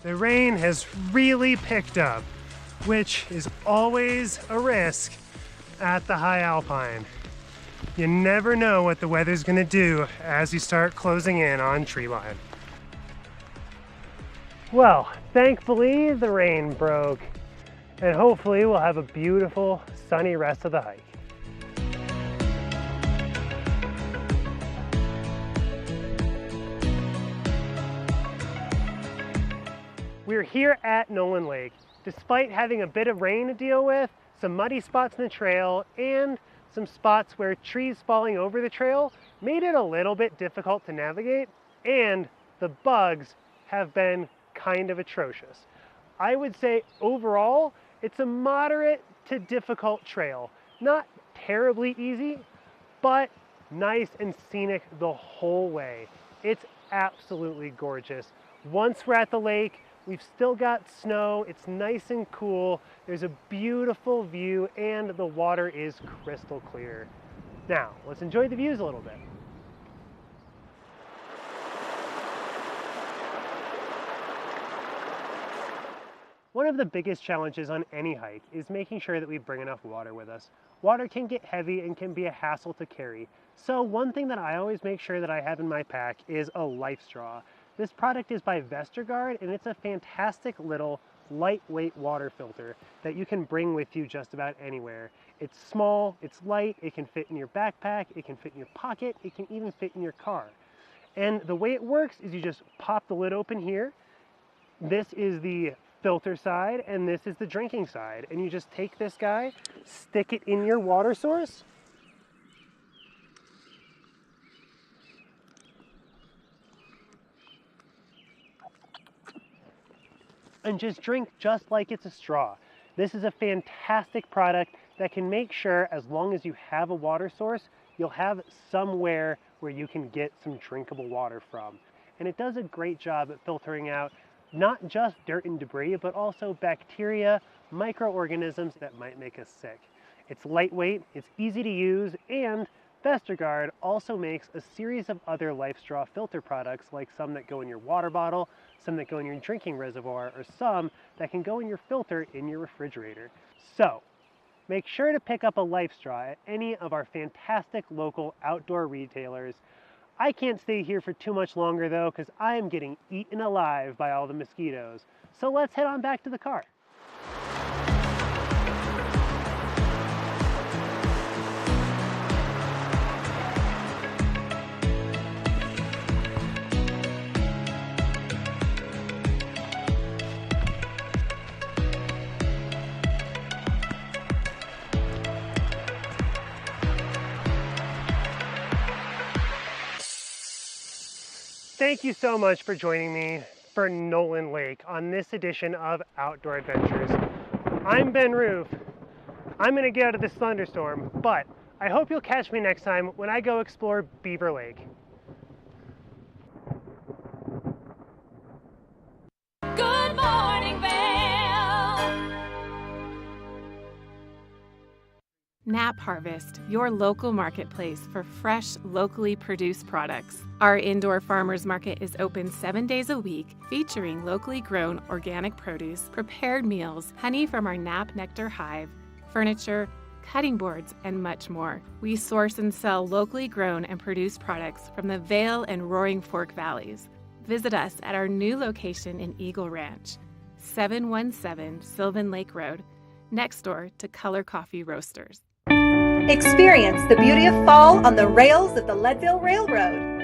The rain has really picked up, which is always a risk at the high alpine. You never know what the weather's gonna do as you start closing in on tree line. Well, thankfully the rain broke, and hopefully we'll have a beautiful sunny rest of the hike. We're here at Nolan Lake. Despite having a bit of rain to deal with, some muddy spots in the trail, and some spots where trees falling over the trail made it a little bit difficult to navigate, and the bugs have been kind of atrocious. I would say overall, it's a moderate to difficult trail. Not terribly easy, but nice and scenic the whole way. It's absolutely gorgeous. Once we're at the lake, we've still got snow. It's nice and cool. There's a beautiful view and the water is crystal clear. Now, let's enjoy the views a little bit. One of the biggest challenges on any hike is making sure that we bring enough water with us. Water can get heavy and can be a hassle to carry. So one thing that I always make sure that I have in my pack is a life straw. This product is by Vestergaard, and it's a fantastic little lightweight water filter that you can bring with you just about anywhere. It's small, it's light, it can fit in your backpack, it can fit in your pocket, it can even fit in your car. And the way it works is you just pop the lid open here. This is the filter side and this is the drinking side, and you just take this guy, stick it in your water source, and just drink just like it's a straw. This is a fantastic product that can make sure, as long as you have a water source, you'll have somewhere where you can get some drinkable water from. And it does a great job at filtering out not just dirt and debris, but also bacteria, microorganisms that might make us sick. It's lightweight, it's easy to use, and Vestergaard also makes a series of other Life Straw filter products, like some that go in your water bottle, some that go in your drinking reservoir, or some that can go in your filter in your refrigerator. So, make sure to pick up a Life Straw at any of our fantastic local outdoor retailers. I can't stay here for too much longer though, because I am getting eaten alive by all the mosquitoes. So let's head on back to the car. Thank you so much for joining me for Nolan Lake on this edition of Outdoor Adventures. I'm Ben Roof. I'm gonna get out of this thunderstorm, but I hope you'll catch me next time when I go explore Beaver Lake. Good morning, Vail. Nap Harvest, your local marketplace for fresh, locally produced products. Our indoor farmers market is open 7 days a week, featuring locally grown organic produce, prepared meals, honey from our Nap Nectar hive, furniture, cutting boards, and much more. We source and sell locally grown and produced products from the Vail and Roaring Fork valleys. Visit us at our new location in Eagle Ranch, 717 Sylvan Lake Road, next door to Color Coffee Roasters. Experience the beauty of fall on the rails of the Leadville Railroad.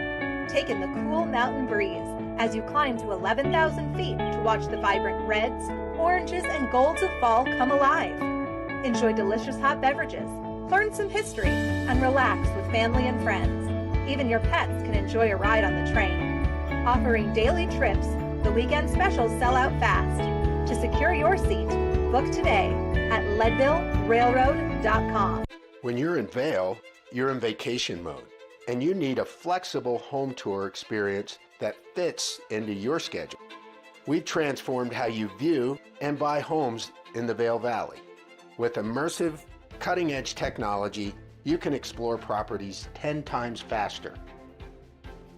Take in the cool mountain breeze as you climb to 11,000 feet to watch the vibrant reds, oranges, and golds of fall come alive. Enjoy delicious hot beverages, learn some history, and relax with family and friends. Even your pets can enjoy a ride on the train. Offering daily trips, the weekend specials sell out fast. To secure your seat, book today at leadvillerailroad.com. When you're in Vail, you're in vacation mode, and you need a flexible home tour experience that fits into your schedule. We've transformed how you view and buy homes in the Vail Valley. With immersive, cutting-edge technology, you can explore properties 10 times faster.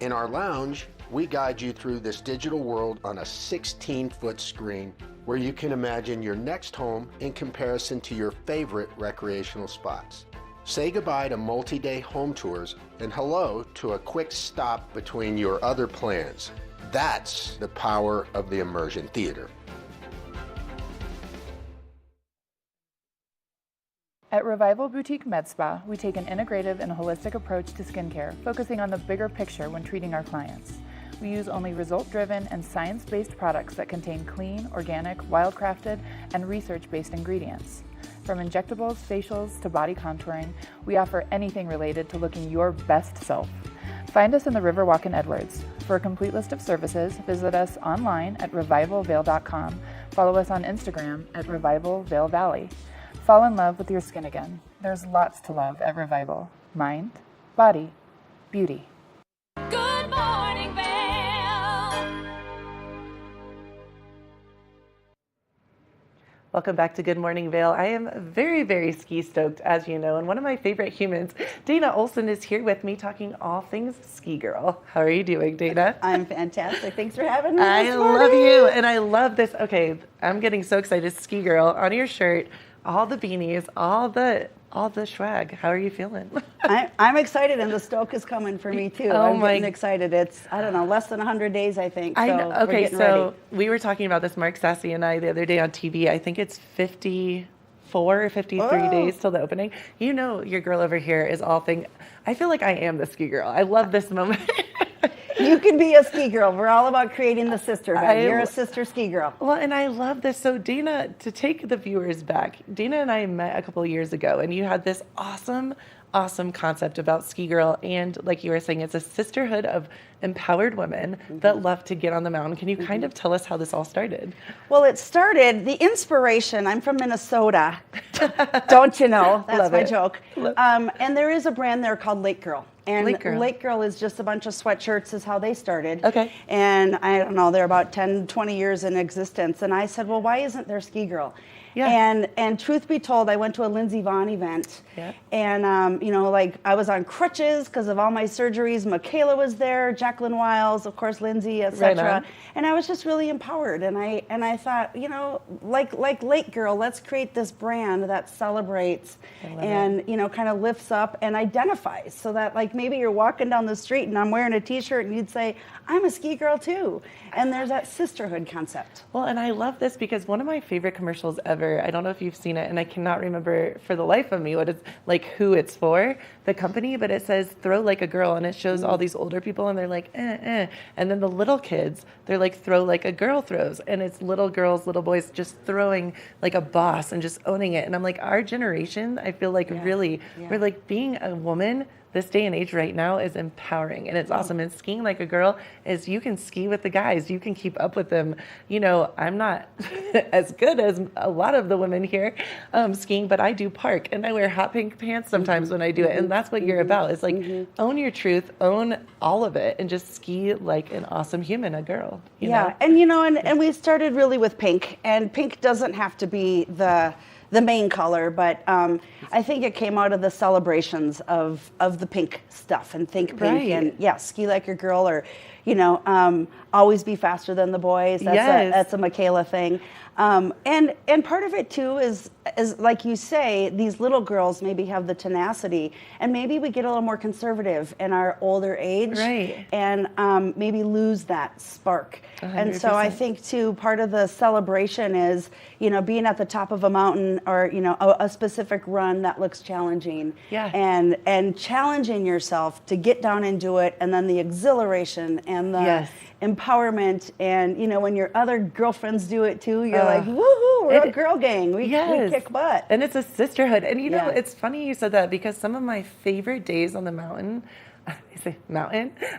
In our lounge, we guide you through this digital world on a 16-foot screen where you can imagine your next home in comparison to your favorite recreational spots. Say goodbye to multi-day home tours and hello to a quick stop between your other plans. That's the power of the immersion theater. At Revival Boutique Med Spa, we take an integrative and holistic approach to skincare, focusing on the bigger picture when treating our clients. We use only result-driven and science-based products that contain clean, organic, wildcrafted, and research-based ingredients. From injectables, facials, to body contouring, we offer anything related to looking your best self. Find us in the Riverwalk in Edwards. For a complete list of services, visit us online at revivalvail.com. Follow us on Instagram at Revival Vail Valley. Fall in love with your skin again. There's lots to love at Revival. Mind, body, beauty. Good morning, Vail. Welcome back to Good Morning Vail. I am very, very ski stoked, as you know, and one of my favorite humans, Dana Olson, is here with me talking all things ski girl. How are you doing, Dana? I'm fantastic. Thanks for having me. I love you, and I love this. Okay, I'm getting so excited. Ski girl on your shirt, all the beanies, all the swag. How are you feeling? I'm excited, and the stoke is coming for me too. I'm getting excited. It's, I don't know, less than 100 days, I think. So I know. Okay, we're getting so ready. we were talking about this, Mark Sassy and I, the other day on TV. I think it's 54 or 53 days till the opening. You know, your girl over here is all thing. I feel like I am the ski girl. I love this moment. You can be a ski girl. We're all about creating the sisterhood. You're a sister ski girl. Well, and I love this. So Dana, to take the viewers back, Dana and I met a couple of years ago, and you had this awesome concept about ski girl. And like you were saying, it's a sisterhood of empowered women that love to get on the mountain. Can you kind of tell us how this all started? Well, it started, the inspiration, I'm from Minnesota. Don't you know? That's Love my it. joke. And there is a brand there called Lake Girl. And Lake Girl is just a bunch of sweatshirts is how they started. Okay. And I don't know, they're about 10, 20 years in existence. And I said, well, why isn't there Ski Girl? Yeah. And truth be told, I went to a Lindsey Vonn event. Yeah. And, you know, like I was on crutches because of all my surgeries. Michaela was there, Jacqueline Wiles, of course, Lindsay, etc. Right on. And I was just really empowered. And I thought, you know, like Lake Girl, let's create this brand that celebrates and, you know, kind of lifts up and identifies so that like maybe you're walking down the street and I'm wearing a t-shirt and you'd say, I'm a ski girl too. And there's that sisterhood concept. Well, and I love this because one of my favorite commercials ever, I don't know if you've seen it, and I cannot remember for the life of me what it's like, who it's for, the company, but it says throw like a girl, and it shows all these older people and they're like, and then the little kids, they're like throw like a girl throws, and it's little girls, little boys just throwing like a boss and just owning it. And I'm like, our generation, I feel like really, we're like being a woman this day and age right now is empowering, and it's awesome. And skiing like a girl is you can ski with the guys, you can keep up with them. You know, I'm not as good as a lot of the women here skiing, but I do park and I wear hot pink pants sometimes when I do it, and that's what you're about. It's like own your truth, own all of it, and just ski like an awesome human, a girl. You know? And you know, and we started really with pink, and pink doesn't have to be the main color, but I think it came out of the celebrations of the pink stuff and think pink and ski like a girl, or you know, always be faster than the boys. That's a Michaela thing. And part of it too is like you say, these little girls maybe have the tenacity, and maybe we get a little more conservative in our older age, and maybe lose that spark. 100%. And so I think too, part of the celebration is, you know, being at the top of a mountain, or you know, a specific run that looks challenging, and challenging yourself to get down and do it, and then the exhilaration and the empowerment, and you know, when your other girlfriends do it too, you're like, woohoo, we're a girl gang, we kick butt. And it's a sisterhood. And you know, it's funny you said that, because some of my favorite days on the mountain,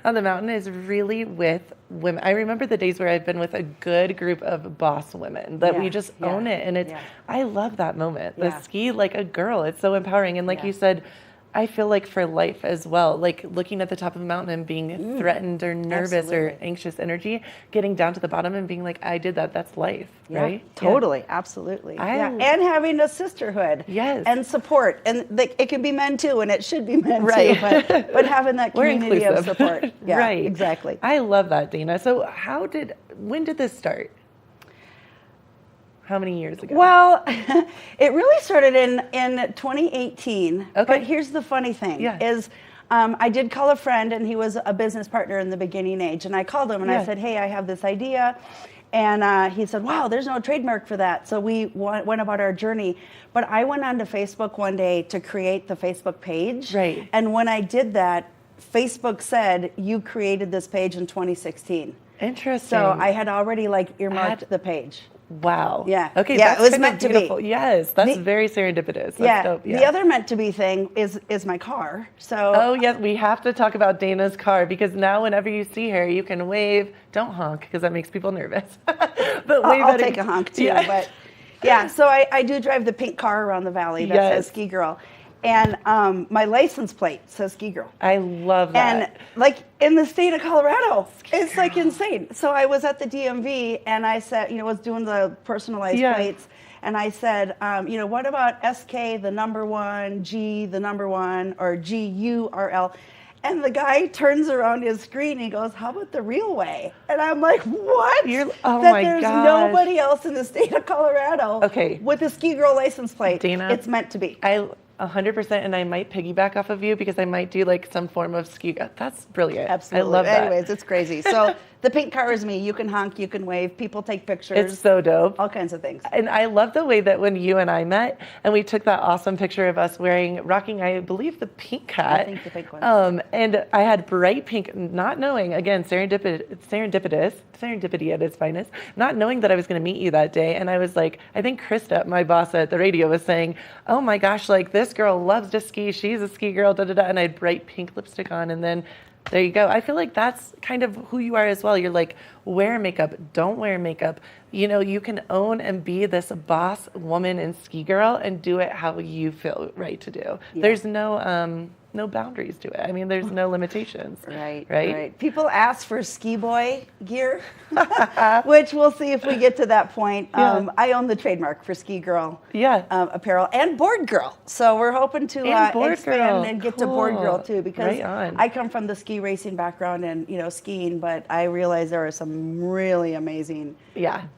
on the mountain is really with women. I remember the days where I've been with a good group of boss women that we just own it, and it's I love that moment. The ski like a girl, it's so empowering. And like you said, I feel like for life as well, like looking at the top of a mountain and being threatened or nervous or anxious energy, getting down to the bottom and being like, I did that, that's life, right? Totally, absolutely. And having a sisterhood and support. And it can be men too, and it should be men too, but having that community of support. Exactly. I love that, Dana. So when did this start? How many years ago? Well, it really started in 2018. But here's the funny thing is I did call a friend, and he was a business partner in the beginning age. And I called him and I said, hey, I have this idea. And he said, wow, there's no trademark for that. So we went about our journey. But I went onto Facebook one day to create the Facebook page. And when I did that, Facebook said, you created this page in 2016. Interesting. So I had already earmarked the page. Wow. Yeah. Okay. Yeah, that's it was meant to beautiful. be. Yes, that's very serendipitous. That's dope. The other meant to be thing is my car. So. Oh yes, we have to talk about Dana's car, because now whenever you see her, you can wave. Don't honk, because that makes people nervous. But wave. I'll take a honk too. But yeah, so I do drive the pink car around the valley that says Ski Girl. And my license plate says Ski Girl. I love that. And in the state of Colorado, it's insane. So I was at the DMV, and I said, was doing the personalized plates. And I said, what about SK, the number one, G, the number one, or GURL? And the guy turns around his screen and he goes, how about the real way? And I'm like, what? There's nobody else in the state of Colorado with a Ski Girl license plate. Dana, it's meant to be. 100%, and I might piggyback off of you, because I might do some form of ski. That's brilliant. Absolutely. I love that. Anyways, it's crazy. So the pink car is me. You can honk, you can wave, people take pictures. It's so dope. All kinds of things. And I love the way that when you and I met, and we took that awesome picture of us rocking, I believe, the pink hat. I think the pink one. And I had bright pink, not knowing, again, serendipity at its finest, not knowing that I was going to meet you that day. And I was like, I think Krista, my boss at the radio, was saying, oh my gosh, this girl loves to ski. She's a ski girl, da da da. And I had bright pink lipstick on, and then there you go. I feel like that's kind of who you are as well. You're like, wear makeup, don't wear makeup. You can own and be this boss woman and ski girl and do it how you feel right to do. Yeah. There's no no boundaries to it. I mean, there's no limitations. Right. People ask for ski boy gear, which we'll see if we get to that point. I own the trademark for ski girl apparel and board girl. So we're hoping to expand and get to board girl too, because I come from the ski racing background and skiing, but I realize there are some really amazing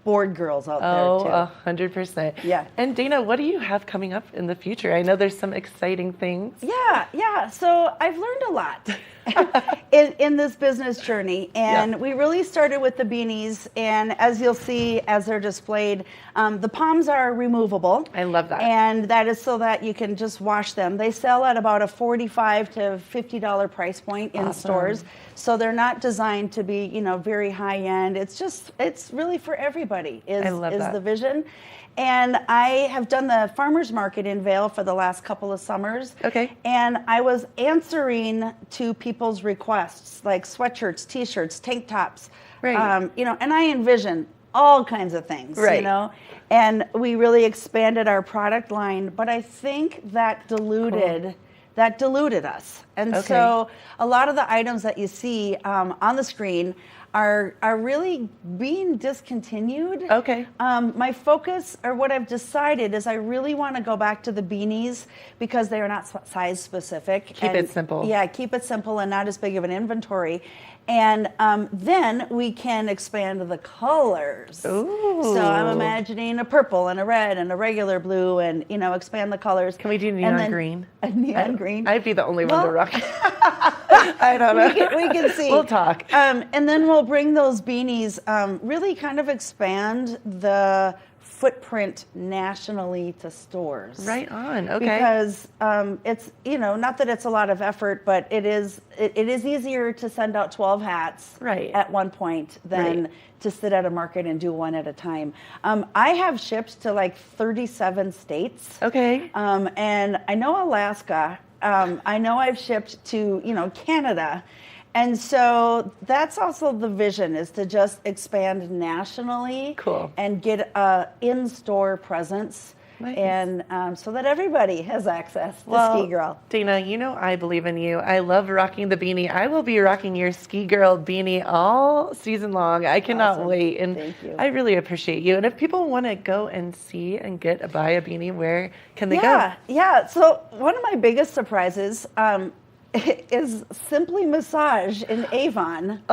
board girls out there too. 100%. Yeah. And Dana, what do you have coming up in the future? I know there's some exciting things. Yeah. So I've learned a lot in this business journey, and we really started with the beanies. And as you'll see, as they're displayed, the palms are removable. I love that. And that is so that you can just wash them. They sell at about a $45 to $50 price point in stores. So they're not designed to be, very high end. It's really for everybody is the vision. And I have done the farmers market in Vail for the last couple of summers. Okay. And I was answering to people's requests, like sweatshirts, t-shirts, tank tops. Right. And I envision all kinds of things, and we really expanded our product line, but I think that diluted us. And so a lot of the items that you see on the screen are really being discontinued. Okay. My focus, or what I've decided, is I really want to go back to the beanies because they are not size specific. Keep it simple. Yeah, keep it simple and not as big of an inventory. And then we can expand the colors. Ooh. So I'm imagining a purple and a red and a regular blue, and expand the colors. Can we do neon green? A neon green. I'd be the only one to rock. I don't know. We can see. We'll talk. And then we'll bring those beanies, really kind of expand the footprint nationally to stores. Right on. Okay. Because it's not that it's a lot of effort, but it is easier to send out 12 hats at one point than to sit at a market and do one at a time. I have shipped to like 37 states. Okay. And I know Alaska. I know I've shipped to Canada. And so that's also the vision, is to just expand nationally and get a in-store presence. Nice. And so that everybody has access to Ski Girl. Dana, I believe in you. I love rocking the beanie. I will be rocking your Ski Girl beanie all season long. I cannot wait. And thank you. I really appreciate you. And if people want to go and see and buy a beanie, where can they go? Yeah. So one of my biggest surprises is Simply Massage in Avon.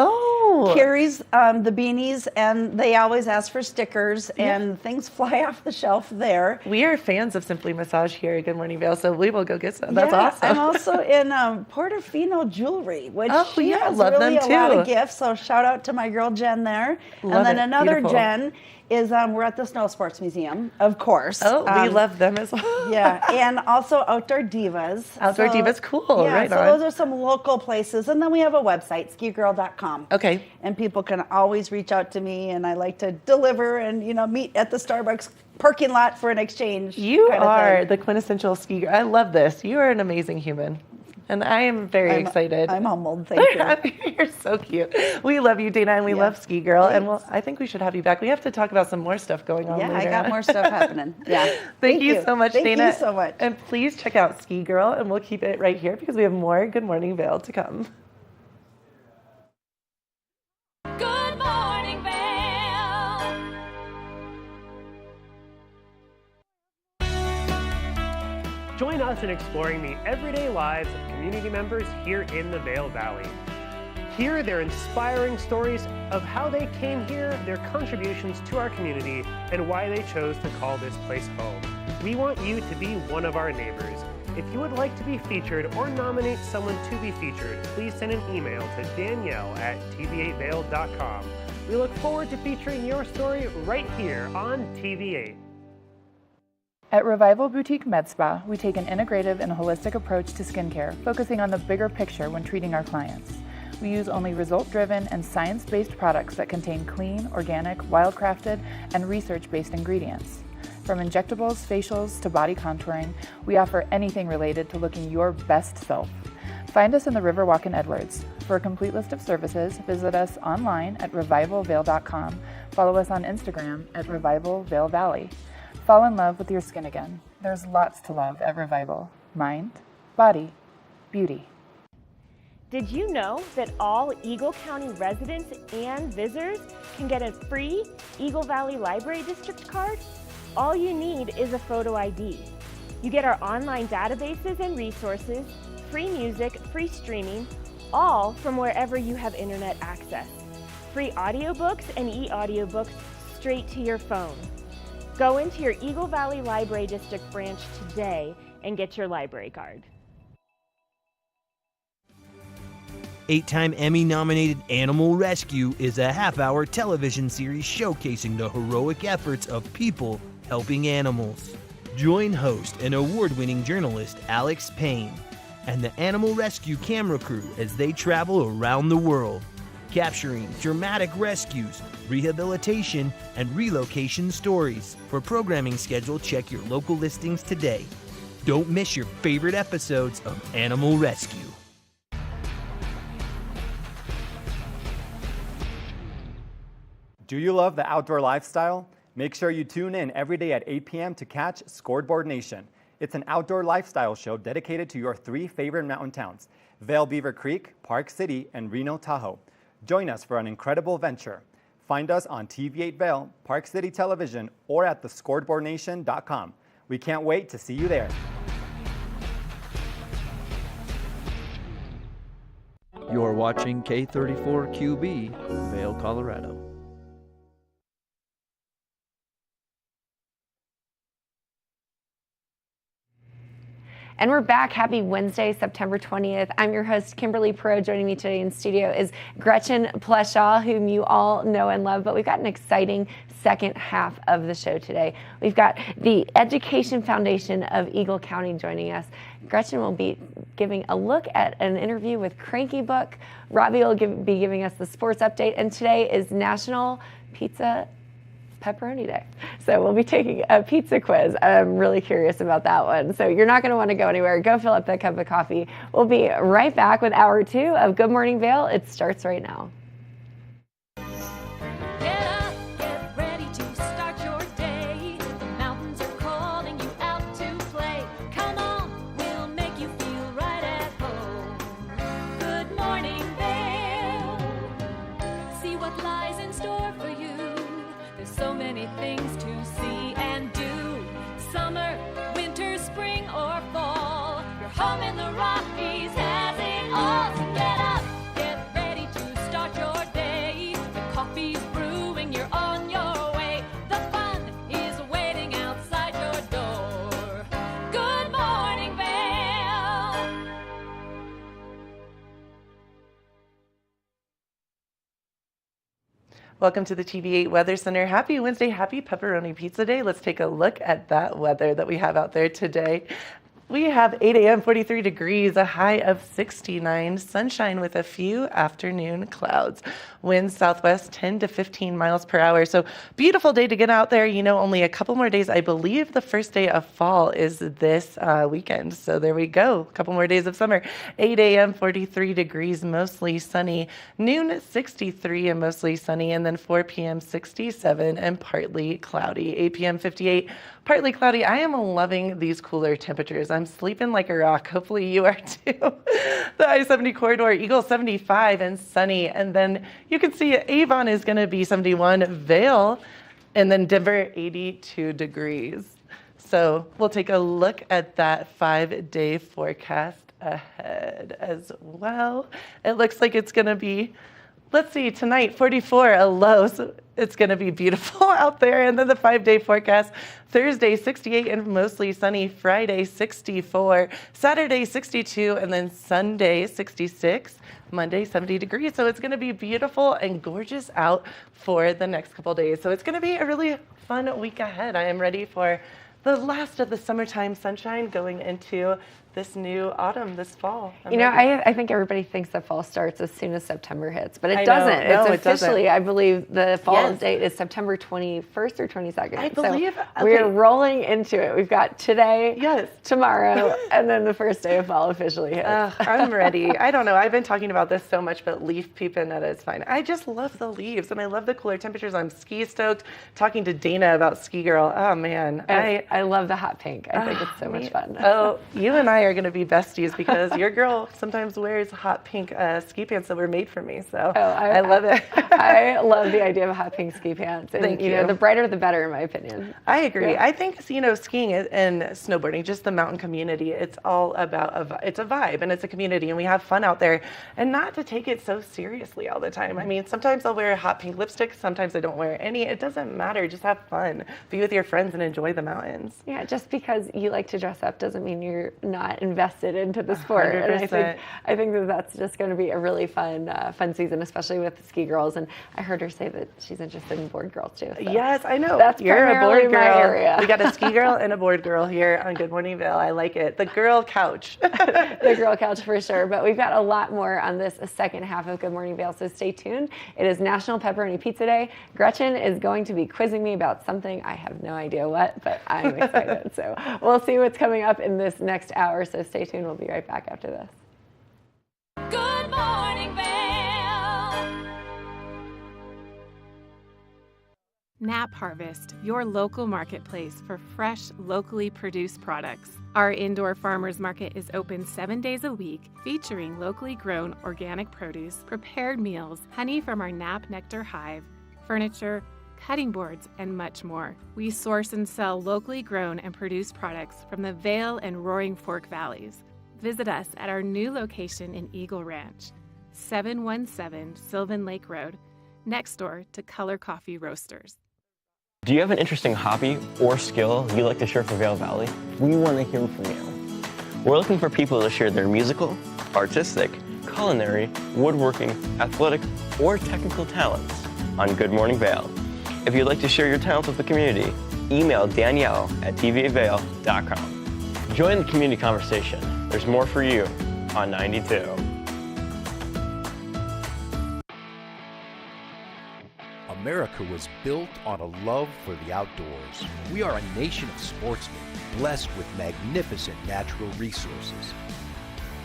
Carries the beanies, and they always ask for stickers, and things fly off the shelf there. We are fans of Simply Massage here at Good Morning Vail, so we will go get some. That's awesome. I'm also in Portofino Jewelry, which love has them really too. a lot of gifts. So shout out to my girl Jen there. Love and then it. another Beautiful. Jen is we're at the Snow Sports Museum, of course. We love them as well. And also Outdoor Divas. Outdoor Divas, cool. Yeah, right so on. those are some local places. And then we have a website, skigirl.com. Okay. And people can always reach out to me, and I like to deliver and, meet at the Starbucks parking lot for an exchange. You are the quintessential ski girl. I love this. You are an amazing human. And I am very excited. I'm humbled. Thank you. You're so cute. We love you, Dana, and we love Ski Girl. And I think we should have you back. We have to talk about some more stuff going on later. I got more stuff happening. Yeah. Thank you so much, Dana. Thank you so much. And please check out Ski Girl, and we'll keep it right here because we have more Good Morning Vail to come. Good morning, Vail. Join us in exploring the everyday lives of community members here in the Vail Valley. Hear their inspiring stories of how they came here, their contributions to our community, and why they chose to call this place home. We want you to be one of our neighbors. If you would like to be featured or nominate someone to be featured, please send an email to danielle@tv8vail.com. We look forward to featuring your story right here on TV8. At Revival Boutique Med Spa, we take an integrative and holistic approach to skincare, focusing on the bigger picture when treating our clients. We use only result-driven and science-based products that contain clean, organic, wild-crafted, and research-based ingredients. From injectables, facials, to body contouring, we offer anything related to looking your best self. Find us in the Riverwalk in Edwards. For a complete list of services, visit us online at revivalvail.com. Follow us on Instagram at Revival Vail Valley. Fall in love with your skin again. There's lots to love at Revival. Mind, body, beauty. Did you know that all Eagle County residents and visitors can get a free Eagle Valley Library District card? All you need is a photo ID. You get our online databases and resources, free music, free streaming, all from wherever you have internet access. Free audiobooks and e-audiobooks straight to your phone. Go into your Eagle Valley Library District branch today and get your library card. 8-time Emmy-nominated Animal Rescue is a half-hour television series showcasing the heroic efforts of people helping animals. Join host and award-winning journalist Alex Payne and the Animal Rescue camera crew as they travel around the world, capturing dramatic rescues, rehabilitation, and relocation stories. For programming schedule, check your local listings today. Don't miss your favorite episodes of Animal Rescue. Do you love the outdoor lifestyle? Make sure you tune in every day at 8 p.m. to catch Scoreboard Nation. It's an outdoor lifestyle show dedicated to your 3 favorite mountain towns, Vail, Beaver Creek, Park City, and Reno, Tahoe. Join us for an incredible venture. Find us on TV8 Vail, Park City Television, or at thescoreboardnation.com. We can't wait to see you there. You're watching K34QB, Vail, Colorado. And we're back. Happy Wednesday, September 20th. I'm your host, Kimberly Pro. Joining me today in studio is Gretchen Pleshaw, whom you all know and love. But we've got an exciting second half of the show today. We've got the Education Foundation of Eagle County joining us. Gretchen will be giving a look at an interview with Cranky Book. Robbie will be giving us the sports update. And today is National Pizza Pepperoni Day. So we'll be taking a pizza quiz. I'm really curious about that one. So you're not going to want to go anywhere. Go fill up that cup of coffee. We'll be right back with hour 2 of Good Morning Vail. It starts right now. Get up, get ready to start your day. The mountains are calling you out to play. Come on, we'll make you feel right at home. Good morning, Vail. See what lies in store for you. There's so many things to see and do. Summer, winter, spring, or fall. Your home in the Rockies has it all. So get up, get ready to start your day. The coffee's brewing, you're on your way. The fun is waiting outside your door. Good morning, Vail. Welcome to the TV8 Weather Center. Happy Wednesday, happy Pepperoni Pizza Day. Let's take a look at that weather that we have out there today. We have 8 a.m., 43 degrees, a high of 69, sunshine with a few afternoon clouds. Winds southwest 10 to 15 miles per hour. So beautiful day to get out there. You know, only a couple more days. I believe the first day of fall is this weekend. So there we go. A couple more days of summer. 8 a.m., 43 degrees, mostly sunny. Noon, 63 and mostly sunny. And then 4 p.m., 67 and partly cloudy. 8 p.m., 58, partly cloudy. I am loving these cooler temperatures. I'm sleeping like a rock. Hopefully you are too. The I-70 corridor, Eagle 75 and sunny. And then you can see Avon is going to be 71, Vail, and then Denver 82 degrees. So we'll take a look at that 5-day forecast ahead as well. It looks like it's going to be, let's see, tonight 44, a low. So it's going to be beautiful out there. And then the 5-day forecast, Thursday 68 and mostly sunny, Friday 64, Saturday 62, and then Sunday 66, Monday 70 degrees. So it's going to be beautiful and gorgeous out for the next couple days. So it's going to be a really fun week ahead. I am ready for the last of the summertime sunshine going into this new autumn, this fall. You know, I think everybody thinks that fall starts as soon as September hits, but it doesn't. No, it's officially, it doesn't. I believe the fall date is September 21st or 22nd. I believe. So we're rolling into it. We've got today, tomorrow, and then the first day of fall officially hits. I'm ready. I don't know. I've been talking about this so much, but leaf peeping at it's fine. I just love the leaves, and I love the cooler temperatures. I'm ski stoked. Talking to Dana about Ski Girl. Oh, man. I love the hot pink. I think it's so much fun. Oh, you and I are going to be besties because your girl sometimes wears hot pink ski pants that were made for me. So I love it. I love the idea of hot pink ski pants. And, Thank you know, you. the brighter the better, in my opinion. I agree. Yeah. I think, you know, skiing and snowboarding, just the mountain community, it's all about, it's a vibe and it's a community and we have fun out there, and not to take it so seriously all the time. I mean, sometimes I'll wear a hot pink lipstick, sometimes I don't wear any. It doesn't matter. Just have fun. Be with your friends and enjoy the mountains. Yeah, just because you like to dress up doesn't mean you're not invested into the sport. 100%. And I think that that's just going to be a really fun season, especially with the ski girls. And I heard her say that she's interested in board girls too. So yes, I know. That's You're a board my girl. area. We got a ski girl and a board girl here on Good Morning Vail. I like it. The girl couch. The girl couch for sure. But we've got a lot more on this second half of Good Morning Vail, so stay tuned. It is National Pepperoni Pizza Day. Gretchen is going to be quizzing me about something. I have no idea what, but I'm excited. So we'll see what's coming up in this next hour, so stay tuned. We'll be right back after this. Good morning, Vail. Nap Harvest, your local marketplace for fresh, locally produced products. Our indoor farmers market is open 7 days a week, featuring locally grown organic produce, prepared meals, honey from our Nap Nectar hive, furniture, cutting boards, and much more. We source and sell locally grown and produced products from the Vail and Roaring Fork Valleys. Visit us at our new location in Eagle Ranch, 717 Sylvan Lake Road, next door to Color Coffee Roasters. Do you have an interesting hobby or skill you'd like to share for Vail Valley? We want to hear from you. We're looking for people to share their musical, artistic, culinary, woodworking, athletic, or technical talents on Good Morning Vail. If you'd like to share your talents with the community, email Danielle at tvavail.com. Join the community conversation. There's more for you on 92. America was built on a love for the outdoors. We are a nation of sportsmen, blessed with magnificent natural resources.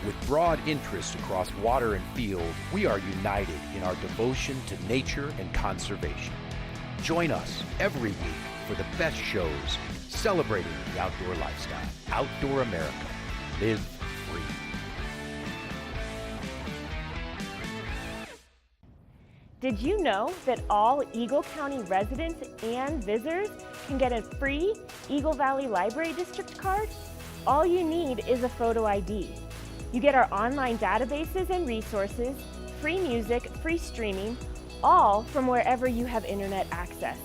With broad interests across water and field, we are united in our devotion to nature and conservation. Join us every week for the best shows celebrating the outdoor lifestyle. Outdoor America. Live free. Did you know that all Eagle County residents and visitors can get a free Eagle Valley Library District card? All you need is a photo ID. You get our online databases and resources, free music, free streaming, all from wherever you have internet access.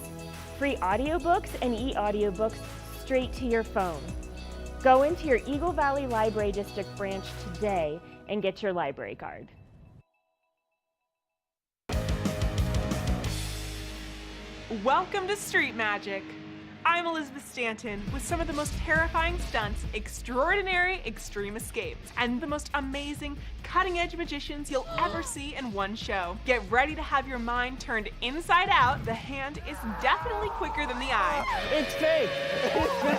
Free audiobooks and e-audiobooks straight to your phone. Go into your Eagle Valley Library District branch today and get your library card. Welcome to Street Magic. I'm Elizabeth Stanton with some of the most terrifying stunts, extraordinary extreme escapes, and the most amazing cutting-edge magicians you'll ever see in one show. Get ready to have your mind turned inside out. The hand is definitely quicker than the eye. It's fake! It's fake!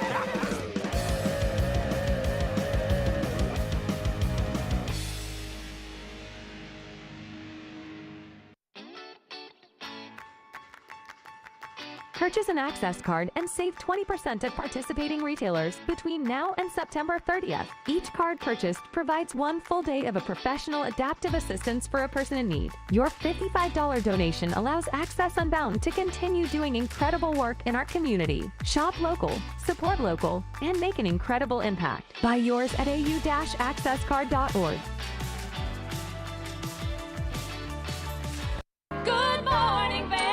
Purchase an access card and save 20% at participating retailers between now and September 30th. Each card purchased provides one full day of a professional adaptive assistance for a person in need. Your $55 donation allows Access Unbound to continue doing incredible work in our community. Shop local, support local, and make an incredible impact. Buy yours at au-accesscard.org. Good morning, Vail.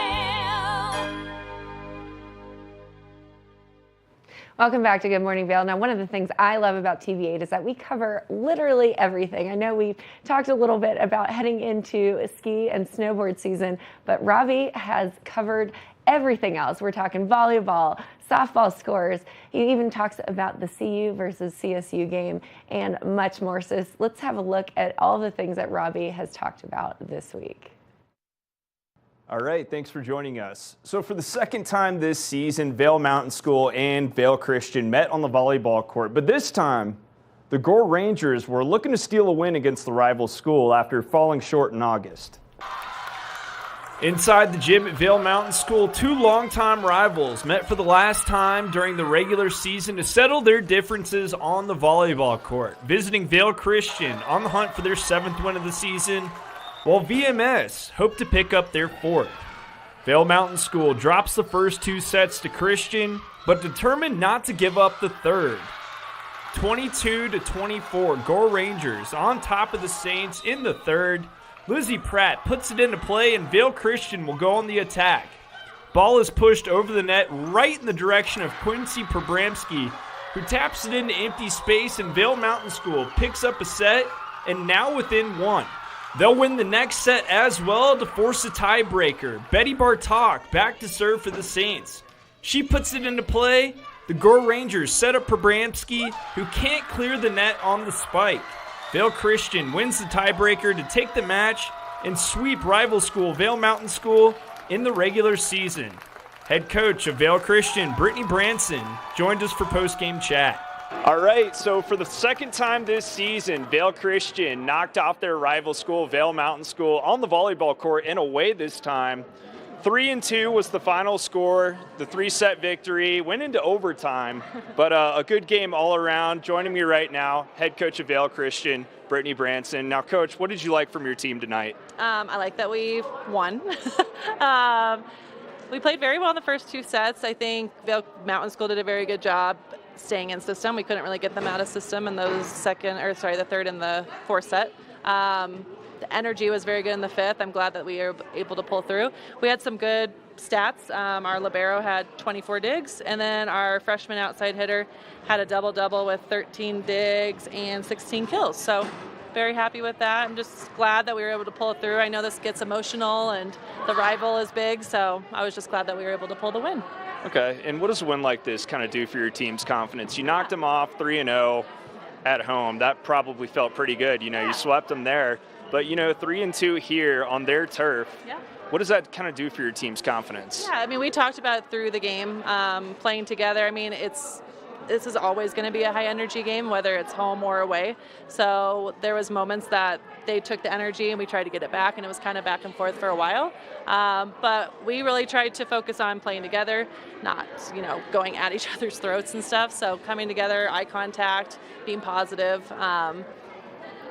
Welcome back to Good Morning Vail. Now, one of the things I love about TV8 is that we cover literally everything. I know we've talked a little bit about heading into ski and snowboard season, but Robbie has covered everything else. We're talking volleyball, softball scores. He even talks about the CU versus CSU game and much more. So let's have a look at all the things that Robbie has talked about this week. All right, thanks for joining us. So for the second time this season, Vail Mountain School and Vail Christian met on the volleyball court, but this time the Gore Rangers were looking to steal a win against the rival school after falling short in August. Inside the gym at Vail Mountain School, two longtime rivals met for the last time during the regular season to settle their differences on the volleyball court. Visiting Vail Christian on the hunt for their 7th win of the season, while VMS hope to pick up their 4th. Vail Mountain School drops the first 2 sets to Christian, but determined not to give up the 3rd. 22-24, Gore Rangers on top of the Saints in the 3rd. Lizzie Pratt puts it into play, and Vail Christian will go on the attack. Ball is pushed over the net right in the direction of Quincy Probramski, who taps it into empty space, and Vail Mountain School picks up a set and now within 1. They'll win the next set as well to force a tiebreaker. Betty Bartok back to serve for the Saints. She puts it into play. The Gore Rangers set up Probramski, who can't clear the net on the spike. Vail Christian wins the tiebreaker to take the match and sweep rival school Vail Mountain School in the regular season. Head coach of Vail Christian, Brittany Branson, joined us for post-game chat. All right, so for the second time this season, Vail Christian knocked off their rival school, Vail Mountain School, on the volleyball court and away this time. 3-2 was the final score. The 3-set victory went into overtime, but a good game all around. Joining me right now, head coach of Vail Christian, Brittany Branson. Now, coach, what did you like from your team tonight? I like that we won. We played very well in the first 2 sets. I think Vail Mountain School did a very good job staying in system. We couldn't really get them out of system in those the 3rd and the 4th set. The energy was very good in the 5th. I'm glad that we were able to pull through. We had some good stats. Our libero had 24 digs, and then our freshman outside hitter had a double-double with 13 digs and 16 kills. So very happy with that. I'm just glad that we were able to pull it through. I know this gets emotional, and the rival is big, so I was just glad that we were able to pull the win. Okay, and what does a win like this kind of do for your team's confidence? You knocked them off 3-0 at home. That probably felt pretty good. You swept them there. But, 3-2 here on their turf. Yeah. What does that kind of do for your team's confidence? Yeah, we talked about it through the game, playing together. This is always going to be a high-energy game, whether it's home or away. So there was moments that they took the energy and we tried to get it back, and it was kind of back and forth for a while. But we really tried to focus on playing together, not, going at each other's throats and stuff. So coming together, eye contact, being positive.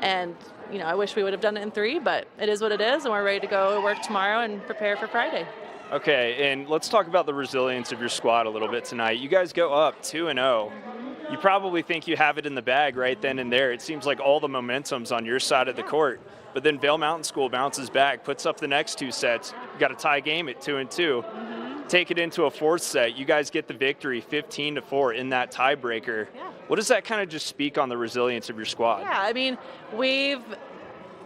And I wish we would have done it in 3, but it is what it is, and we're ready to go work tomorrow and prepare for Friday. Okay, and let's talk about the resilience of your squad a little bit tonight. You guys go up 2-0. You probably think you have it in the bag right then and there. It seems like all the momentum's on your side of the court. But then Vail Mountain School bounces back, puts up the next 2 sets. You got a tie game at 2-2. Take it into a 4th set. You guys get the victory 15-4 in that tiebreaker. Yeah. What does that kind of just speak on the resilience of your squad? Yeah,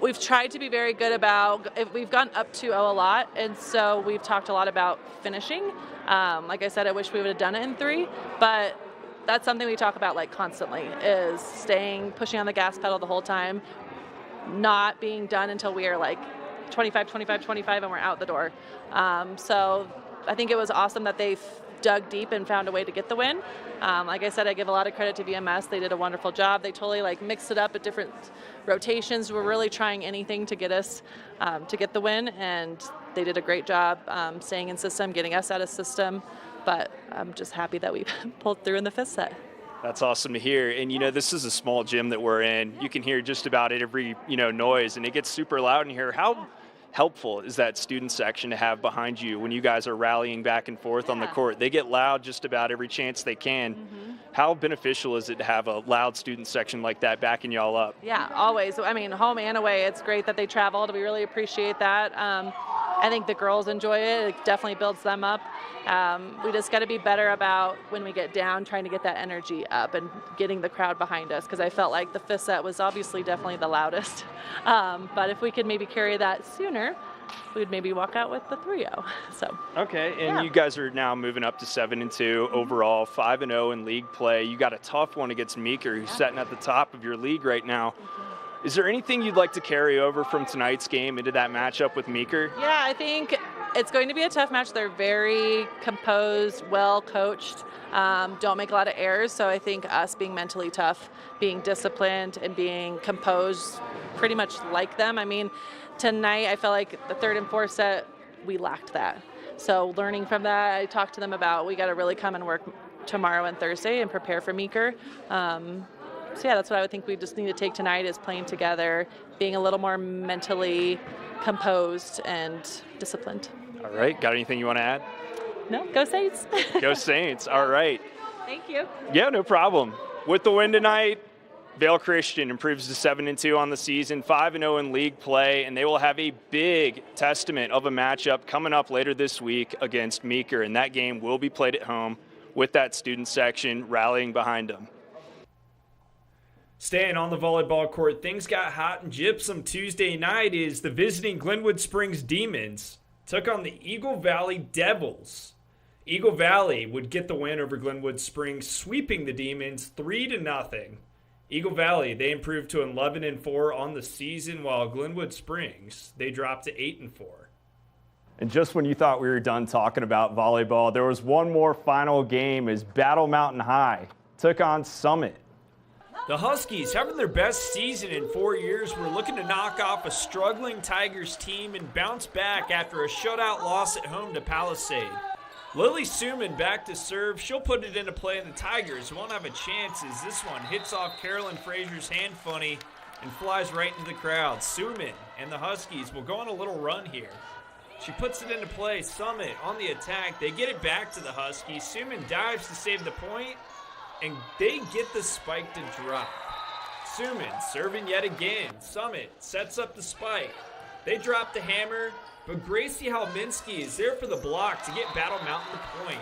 we've tried to be very good about, we've gone up 2-0 a lot, and so we've talked a lot about finishing. Like I said, I wish we would have done it in 3, but that's something we talk about constantly, is pushing on the gas pedal the whole time, not being done until we are 25, 25, 25, and we're out the door. So I think it was awesome that they dug deep and found a way to get the win. Like I said, I give a lot of credit to VMS. They did a wonderful job. They totally mixed it up at different rotations. We're really trying anything to get us to get the win, and they did a great job staying in system, getting us out of system. But I'm just happy that we pulled through in the 5th set. That's awesome to hear. And, this is a small gym that we're in. You can hear just about every, noise, and it gets super loud in here. How helpful is that student section to have behind you when you guys are rallying back and forth on the court? They get loud just about every chance they can. How beneficial is it to have a loud student section like that backing y'all up? Yeah, always. Home and away, it's great that they traveled. We really appreciate that. I think the girls enjoy it. It definitely builds them up. We just got to be better about when we get down, trying to get that energy up and getting the crowd behind us, because I felt like the 5th set was obviously definitely the loudest. But if we could maybe carry that sooner, we'd maybe walk out with the 3-0. So. Okay, and you guys are now moving up to 7-2 overall, 5-0 in league play. You got a tough one against Meeker, who's sitting at the top of your league right now. Is there anything you'd like to carry over from tonight's game into that matchup with Meeker? Yeah, I think it's going to be a tough match. They're very composed, well coached, don't make a lot of errors. So I think us being mentally tough, being disciplined, and being composed, pretty much like them. Tonight I felt like the 3rd and 4th set we lacked that. So learning from that, I talked to them about we got to really come and work tomorrow and Thursday and prepare for Meeker. So yeah, that's what I would think we just need to take tonight is playing together, being a little more mentally composed and disciplined. All right, got anything you want to add? No, go Saints. Go Saints. All right. Thank you. Yeah, no problem. With the win tonight, Vail Christian improves to 7-2 on the season, 5-0 in league play, and they will have a big testament of a matchup coming up later this week against Meeker, and that game will be played at home with that student section rallying behind them. Staying on the volleyball court, things got hot in Gypsum Tuesday night as the visiting Glenwood Springs Demons took on the Eagle Valley Devils. Eagle Valley would get the win over Glenwood Springs, sweeping the Demons 3-0. Eagle Valley, they improved to 11-4 on the season, while Glenwood Springs, they dropped to 8-4. And just when you thought we were done talking about volleyball, there was one more final game as Battle Mountain High took on Summit. The Huskies, having their best season in 4 years, were looking to knock off a struggling Tigers team and bounce back after a shutout loss at home to Palisade. Lily Suman back to serve. She'll put it into play, and the Tigers won't have a chance as this one hits off Carolyn Frazier's hand funny and flies right into the crowd. Suman and the Huskies will go on a little run here. She puts it into play. Summit on the attack. They get it back to the Huskies. Suman dives to save the point, and they get the spike to drop. Suman serving yet again. Summit sets up the spike. They drop the hammer, but Gracie Halminski is there for the block to get Battle Mountain the point.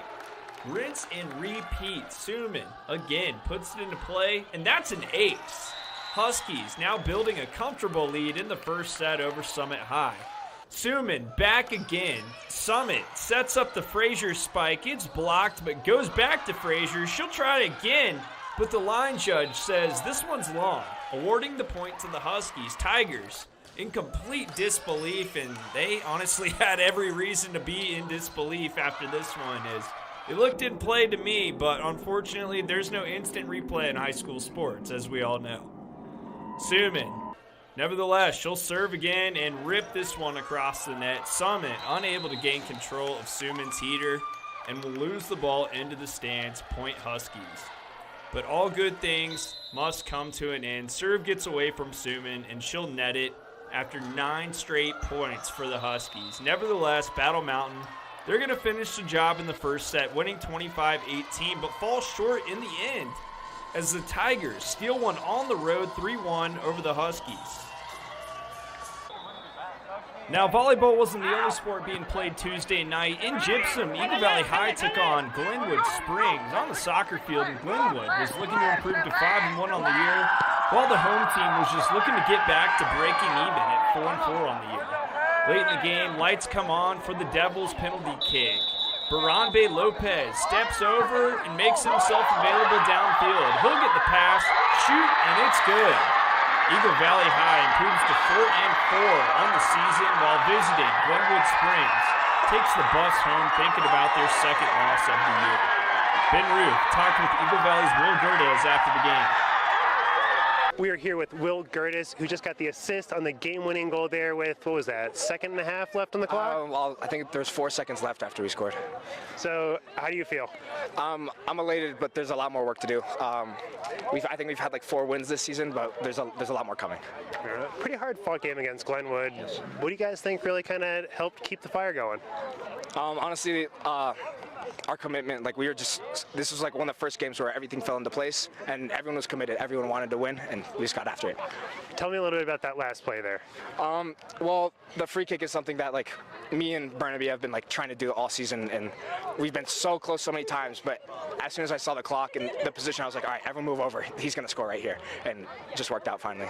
Rinse and repeat. Suman again puts it into play, and that's an ace. Huskies now building a comfortable lead in the first set over Summit High. Suman back again. Summit sets up the Frazier spike. It's blocked, but goes back to Frazier. She'll try it again, but the line judge says this one's long, awarding the point to the Huskies. Tigers in complete disbelief, and they honestly had every reason to be in disbelief after this one. As it looked in play to me, but unfortunately there's no instant replay in high school sports, as we all know. Suman, nevertheless, she'll serve again and rip this one across the net. Summit unable to gain control of Suman's heater and will lose the ball into the stands. Point Huskies. But all good things must come to an end. Serve gets away from Suman, and she'll net it after 9 straight points for the Huskies. Nevertheless, Battle Mountain, they're going to finish the job in the first set, winning 25-18, but fall short in the end as the Tigers steal one on the road 3-1 over the Huskies. Now, volleyball wasn't the only sport being played Tuesday night. In Gypsum, Eagle Valley High took on Glenwood Springs on the soccer field, and Glenwood was looking to improve to 5-1 on the year, while the home team was just looking to get back to breaking even at 4-4 on the year. Late in the game, lights come on for the Devils' penalty kick. Baranbe Lopez steps over and makes himself available downfield. He'll get the pass, shoot, and it's good. Eagle Valley High improves to 4-4 on the season, while visiting Glenwood Springs takes the bus home thinking about their second loss of the year. Ben Ruth talked with Eagle Valley's Will Gerdes after the game. We are here with Will Gerdes, who just got the assist on the game-winning goal there with, what was that, 2.5 seconds left on the clock? Well, I think there's 4 seconds left after we scored. So, how do you feel? I'm elated, but there's a lot more work to do. I think we've had like 4 wins this season, but there's a lot more coming. Pretty hard-fought game against Glenwood. Yes. What do you guys think really kind of helped keep the fire going? Honestly, our commitment, this was like one of the first games where everything fell into place and everyone was committed. Everyone wanted to win, and we just got after it. Tell me a little bit about that last play there. Well, the free kick is something that me and Burnaby have been trying to do all season, and we've been so close so many times, but as soon as I saw the clock and the position, I was like, all right, everyone move over. He's going to score right here, and it just worked out finally.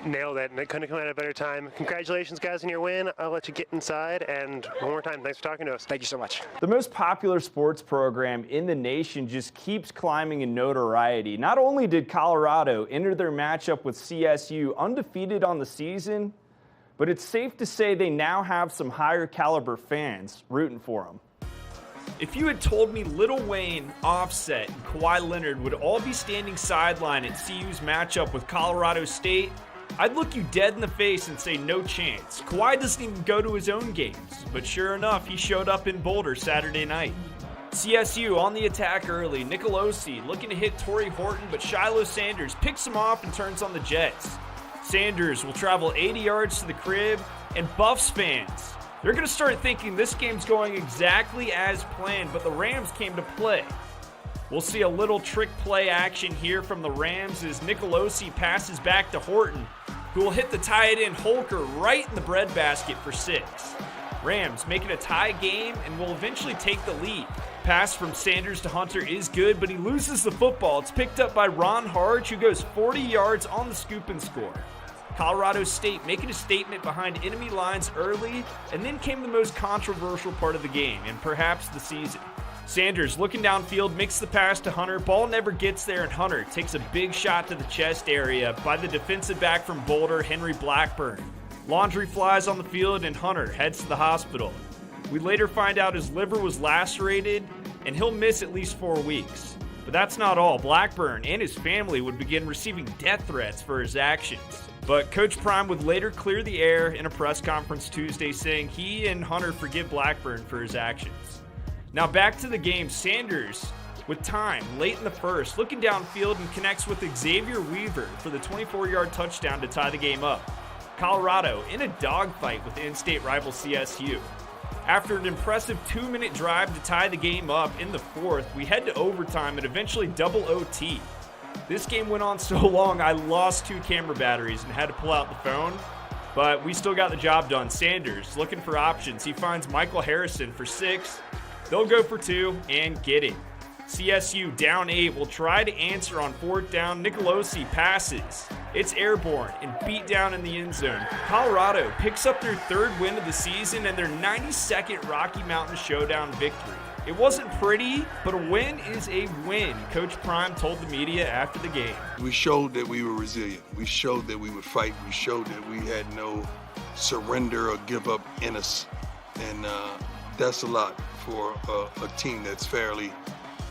Nailed it, and it couldn't come at a better time. Congratulations, guys, on your win. I'll let you get inside, and one more time, thanks for talking to us. Thank you so much. The most popular sports program in the nation just keeps climbing in notoriety. Not only did Colorado enter their matchup with CSU undefeated on the season, but it's safe to say they now have some higher caliber fans rooting for them. If you had told me Lil Wayne, Offset, and Kawhi Leonard would all be standing sideline at CU's matchup with Colorado State, I'd look you dead in the face and say no chance. Kawhi doesn't even go to his own games, but sure enough, he showed up in Boulder Saturday night. CSU on the attack early. Nicolosi looking to hit Torrey Horton, but Shiloh Sanders picks him off and turns on the Jets. Sanders will travel 80 yards to the crib, and Buffs fans, they're going to start thinking this game's going exactly as planned, but the Rams came to play. We'll see a little trick play action here from the Rams as Nicolosi passes back to Horton, who will hit the tight end Holker right in the breadbasket for 6. Rams make it a tie game and will eventually take the lead. Pass from Sanders to Hunter is good, but he loses the football. It's picked up by Ron Harge, who goes 40 yards on the scoop and score. Colorado State making a statement behind enemy lines early, and then came the most controversial part of the game, and perhaps the season. Sanders looking downfield, makes the pass to Hunter. Ball never gets there, and Hunter takes a big shot to the chest area by the defensive back from Boulder, Henry Blackburn. Laundry flies on the field, and Hunter heads to the hospital. We later find out his liver was lacerated, and he'll miss at least 4 weeks. But that's not all. Blackburn and his family would begin receiving death threats for his actions. But Coach Prime would later clear the air in a press conference Tuesday, saying he and Hunter forgive Blackburn for his actions. Now back to the game. Sanders, with time, late in the first, looking downfield and connects with Xavier Weaver for the 24-yard touchdown to tie the game up. Colorado in a dogfight with in-state rival CSU. After an impressive 2-minute drive to tie the game up in the fourth, we head to overtime and eventually double OT. This game went on so long I lost 2 camera batteries and had to pull out the phone, but we still got the job done. Sanders looking for options. He finds Michael Harrison for 6. They'll go for 2 and get it. CSU down 8 will try to answer on 4th down. Nicolosi passes. It's airborne and beat down in the end zone. Colorado picks up their 3rd win of the season and their 92nd Rocky Mountain Showdown victory. It wasn't pretty, but a win is a win, Coach Prime told the media after the game. We showed that we were resilient. We showed that we would fight. We showed that we had no surrender or give up in us. And that's a lot for a team that's fairly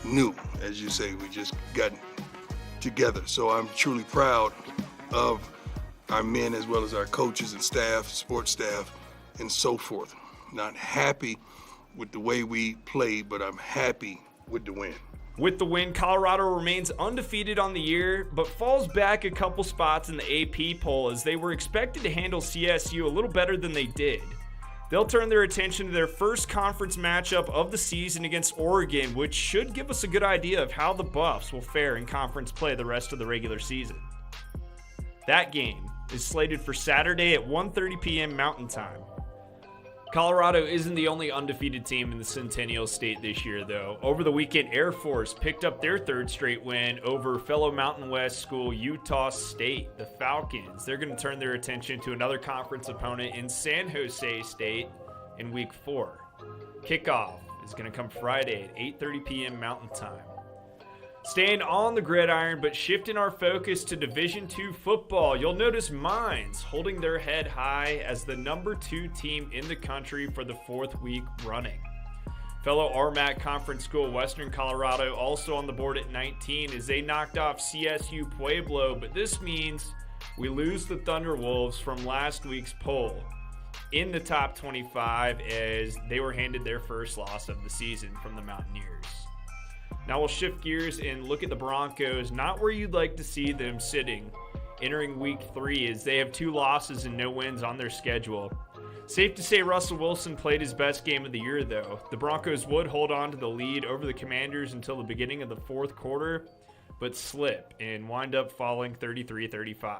new. As you say, we just got together. So I'm truly proud of our men as well as our coaches and staff, sports staff, and so forth. Not happy with the way we played, but I'm happy with the win. With the win, Colorado remains undefeated on the year, but falls back a couple spots in the AP poll as they were expected to handle CSU a little better than they did. They'll turn their attention to their first conference matchup of the season against Oregon, which should give us a good idea of how the Buffs will fare in conference play the rest of the regular season. That game is slated for Saturday at 1:30 p.m. Mountain Time. Colorado isn't the only undefeated team in the Centennial State this year, though. Over the weekend, Air Force picked up their 3rd straight win over fellow Mountain West school Utah State, the Falcons. They're going to turn their attention to another conference opponent in San Jose State in Week 4. Kickoff is going to come Friday at 8:30 p.m. Mountain Time. Staying on the gridiron, but shifting our focus to Division II football, you'll notice Mines holding their head high as the number 2 team in the country for the 4th week running. Fellow RMAC Conference school Western Colorado also on the board at 19 as they knocked off CSU Pueblo, but this means we lose the Thunderwolves from last week's poll in the top 25 as they were handed their first loss of the season from the Mountaineers. Now we'll shift gears and look at the Broncos, not where you'd like to see them sitting entering Week 3 as they have 2 losses and no wins on their schedule. Safe to say Russell Wilson played his best game of the year, though. The Broncos would hold on to the lead over the Commanders until the beginning of the 4th quarter, but slip and wind up falling 33-35.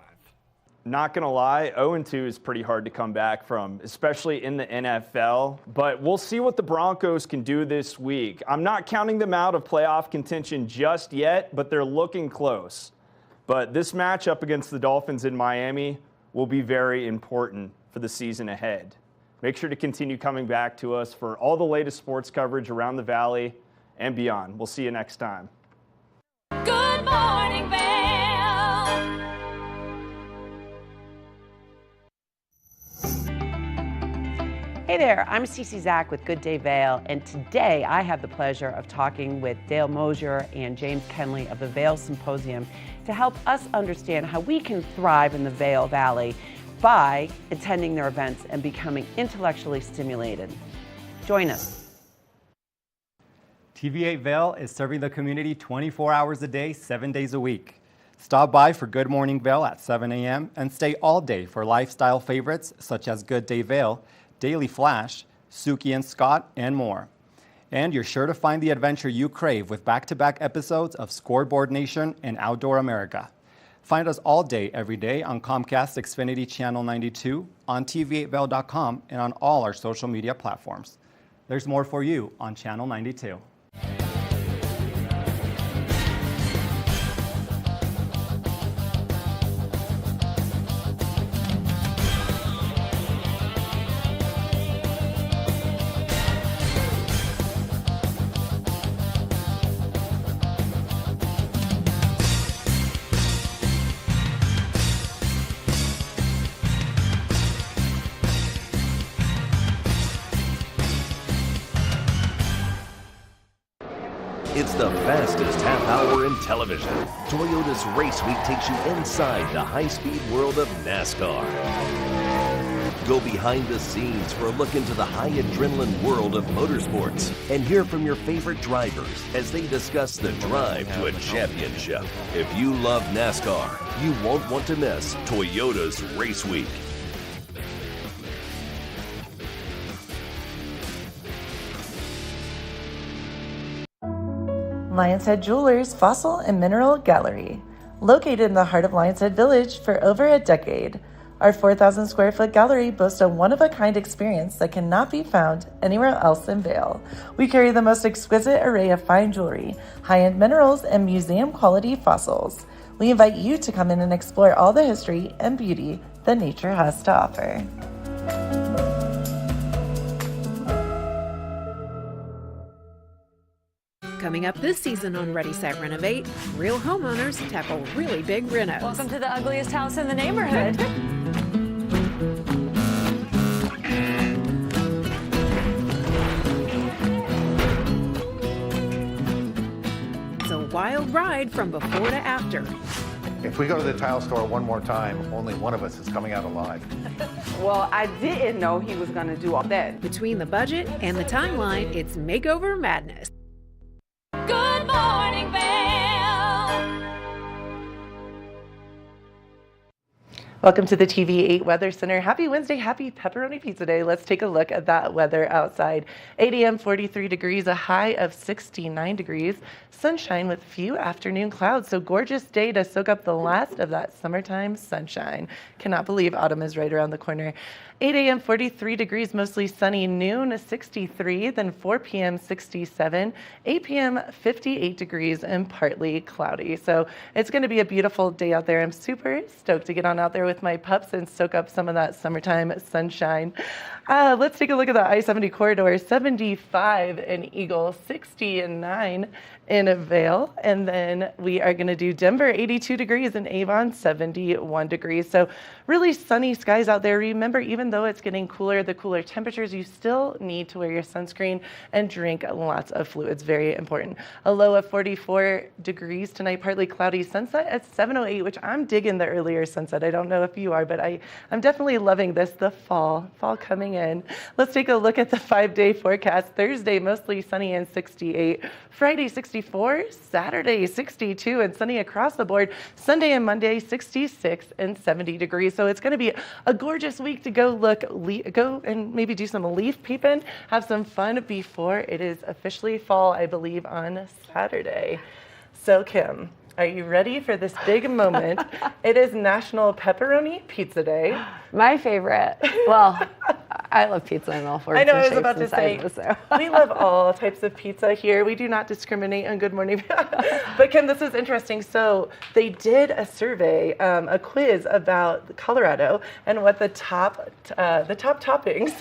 Not going to lie, 0-2 is pretty hard to come back from, especially in the NFL. But we'll see what the Broncos can do this week. I'm not counting them out of playoff contention just yet, but they're looking close. But this matchup against the Dolphins in Miami will be very important for the season ahead. Make sure to continue coming back to us for all the latest sports coverage around the Valley and beyond. We'll see you next time. Good morning, Vail. Hey there, I'm Cece Zach with Good Day Vail, and today I have the pleasure of talking with Dale Mosier and James Kenley of the Vail Symposium to help us understand how we can thrive in the Vail Valley by attending their events and becoming intellectually stimulated. Join us. TV8 Vail is serving the community 24 hours a day, 7 days a week. Stop by for Good Morning Vail at 7 a.m. and stay all day for lifestyle favorites such as Good Day Vail, Daily Flash, Suki and Scott, and more. And you're sure to find the adventure you crave with back-to-back episodes of Scoreboard Nation and Outdoor America. Find us all day, every day on Comcast Xfinity Channel 92, on TV8Vail.com, and on all our social media platforms. There's more for you on Channel 92. It's the fastest half hour in television. Toyota's Race Week takes you inside the high-speed world of NASCAR. Go behind the scenes for a look into the high adrenaline world of motorsports and hear from your favorite drivers as they discuss the drive to a championship. If you love NASCAR, you won't want to miss Toyota's Race Week. Lions Head Jewelers Fossil and Mineral Gallery. Located in the heart of Lions Head Village for over a decade, our 4,000 square foot gallery boasts a one-of-a-kind experience that cannot be found anywhere else in Vail. We carry the most exquisite array of fine jewelry, high-end minerals, and museum-quality fossils. We invite you to come in and explore all the history and beauty that nature has to offer. Coming up this season on Ready, Set, Renovate, real homeowners tackle really big renos. Welcome to the ugliest house in the neighborhood. It's a wild ride from before to after. If we go to the tile store one more time, only one of us is coming out alive. Well, I didn't know he was going to do all that. Between the budget and the timeline, it's makeover madness. Good morning, Vail. Welcome to the TV8 Weather Center. Happy Wednesday, happy Pepperoni Pizza Day. Let's take a look at that weather outside. 8 a.m., 43 degrees, a high of 69 degrees. Sunshine with few afternoon clouds. So gorgeous day to soak up the last of that summertime sunshine. Cannot believe autumn is right around the corner. 8 a.m., 43 degrees, mostly sunny. Noon, 63. Then 4 p.m., 67. 8 p.m., 58 degrees and partly cloudy. So it's going to be a beautiful day out there. I'm super stoked to get on out there with my pups and soak up some of that summertime sunshine. Let's take a look at the I-70 corridor. 75 in Eagle, 69 in Vail, and then we are going to do Denver, 82 degrees, and Avon, 71 degrees. So really sunny skies out there. Remember, even though it's getting cooler, the cooler temperatures, you still need to wear your sunscreen and drink lots of fluids. Very important. A low of 44 degrees tonight, partly cloudy. Sunset at 7:08, which I'm digging the earlier sunset. I don't know if you are, but I'm definitely loving this. The fall coming in. Let's take a look at the 5-day forecast. Thursday, mostly sunny and 68. Friday, 64. Saturday, 62 and sunny across the board. Sunday and Monday, 66 and 70 degrees. So it's going to be a gorgeous week to go and maybe do some leaf peeping, have some fun before it is officially fall, I believe, on Saturday. So Kim, are you ready for this big moment? It is National Pepperoni Pizza Day. My favorite. Well, I love pizza in all sorts I know, of I was shapes about to and say, sizes, so. we love all types of pizza here. We do not discriminate on Good Morning. But Kim, this is interesting. So they did a survey, a quiz about Colorado and what the top toppings,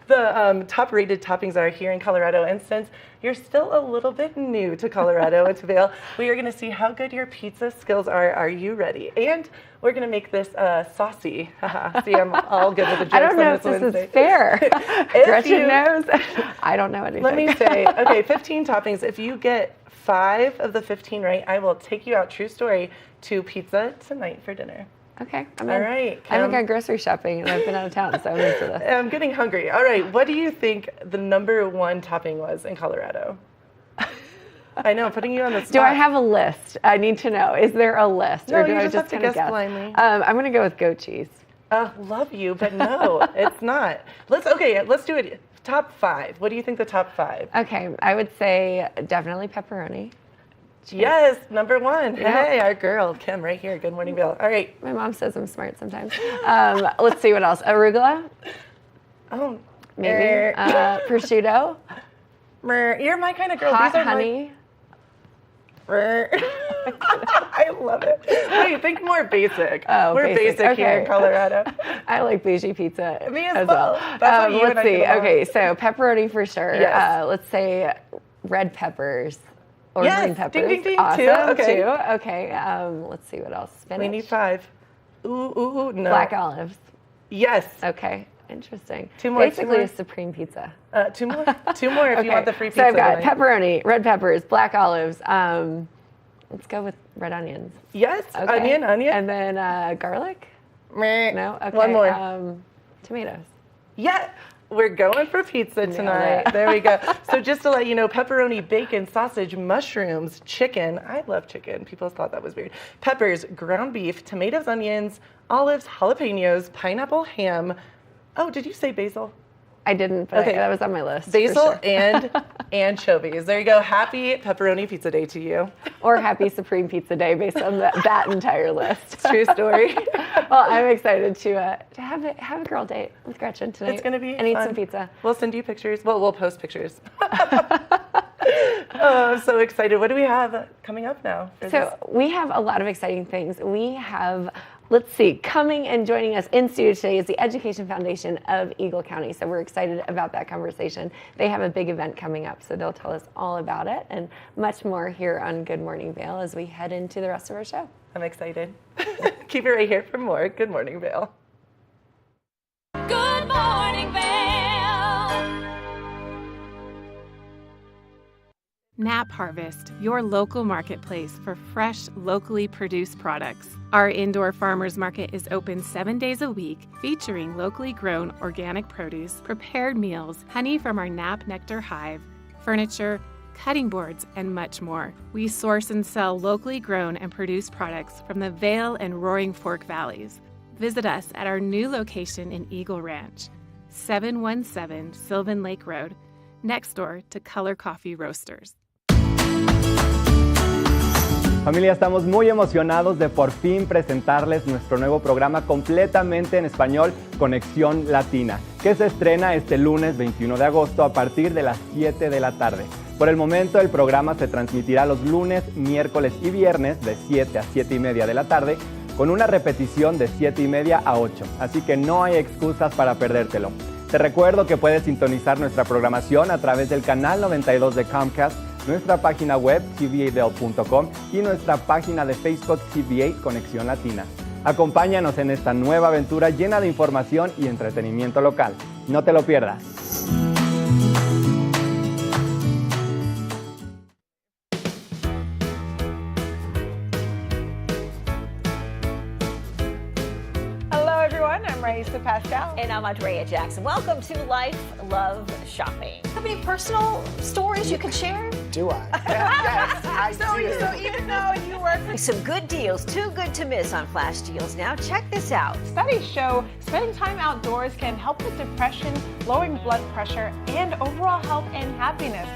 the top rated toppings are here in Colorado. And since you're still a little bit new to Colorado and to Vail, we are going to see how good your pizza skills are. Are you ready? And We're going to make this saucy. See, I'm all good with the jokes. I don't know on if this this Wednesday. is fair. Gretchen you- knows. I don't know anything. Let me say, okay, 15 toppings. If you get 5 of the 15 right, I will take you out, true story, to pizza tonight for dinner. Okay, I'm All in. right, I haven't Kim. gone grocery shopping and I've been out of town, so I'm into this. I'm getting hungry. All right, what do you think the #1 topping was in Colorado? I know, I'm putting you on the spot. Do I have a list? I need to know. Is there a list, No, or do you I just have to kinda guess blindly. I'm going to go with goat cheese. Love you, but no, it's not. Let's do it. Top 5. What do you think the top 5? Okay, I would say definitely pepperoni. Yes, #1. Yeah. Hey, our girl, Kim, right here. Good morning, Bill. All right. My mom says I'm smart sometimes. Let's see what else. Arugula, Oh, maybe. Prosciutto. You're my kind of girl. Hot These are honey. I love it. Wait, think more basic. Oh, We're basic here in Colorado. I like bougie pizza Me as well. That's what you and let's I see. get along. Okay, so pepperoni for sure. Yes. Let's say red peppers or Yes, green peppers. ding, ding, ding, Awesome, two. Okay. Two. Okay. Let's see what else. Spinach. We need 5. Ooh, no. Black olives. Yes. Okay. Interesting. 2 more. Basically a supreme pizza. 2 more. 2 more if you want the free pizza. So I've got tonight. pepperoni, red peppers, black olives. Let's go with red onions. Yes. Okay. Onion. And then garlic? No? Okay. One more. Tomatoes. Yeah. We're going for pizza Nailed tonight. it. There we go. So just to let you know, pepperoni, bacon, sausage, mushrooms, chicken. I love chicken. People thought that was weird. Peppers, ground beef, tomatoes, onions, olives, jalapenos, pineapple, ham. Oh, did you say basil? I didn't, but Okay. that was on my list. for Basil sure. and anchovies. There you go. Happy pepperoni pizza day to you. Or happy Supreme Pizza Day based on that entire list. True story. Well, I'm excited to have a girl date with Gretchen tonight. It's going to be and eat fun. some pizza. We'll send you pictures. Well, we'll post pictures. Oh, I'm so excited. What do we have coming up now? for So we have a lot of exciting things. We have, let's see, coming and joining us in studio today is the Education Foundation of Eagle County. So we're excited about that conversation. They have a big event coming up, so they'll tell us all about it and much more here on Good Morning Vail as we head into the rest of our show. I'm excited. Keep it right here for more Good Morning Vail. Good morning, Vail. Nap Harvest, your local marketplace for fresh, locally produced products. Our indoor farmers market is open 7 days a week, featuring locally grown organic produce, prepared meals, honey from our Nap Nectar hive, furniture, cutting boards, and much more. We source and sell locally grown and produced products from the Vail and Roaring Fork Valleys. Visit us at our new location in Eagle Ranch, 717 Sylvan Lake Road, next door to Color Coffee Roasters. Familia, estamos muy emocionados de por fin presentarles nuestro nuevo programa completamente en español, Conexión Latina, que se estrena este lunes 21 de agosto a partir de las 7 de la tarde. Por el momento, el programa se transmitirá los lunes, miércoles y viernes de 7 a 7 y media de la tarde, con una repetición de 7 y media a 8, así que no hay excusas para perdértelo. Te recuerdo que puedes sintonizar nuestra programación a través del canal 92 de Comcast, nuestra página web tv8vail.com y nuestra página de Facebook TV8 Conexión Latina. Acompáñanos en esta nueva aventura llena de información y entretenimiento local. No te lo pierdas. Hello, everyone. I'm Raisa Pascal. And I'm Andrea Jackson. Welcome to Life, Love, Shopping. Have any personal stories you can share? Do I? Yes, I do. So even though you work for some good deals, too good to miss on flash deals. Now check this out. Studies show spending time outdoors can help with depression, lowering blood pressure, and overall health and happiness.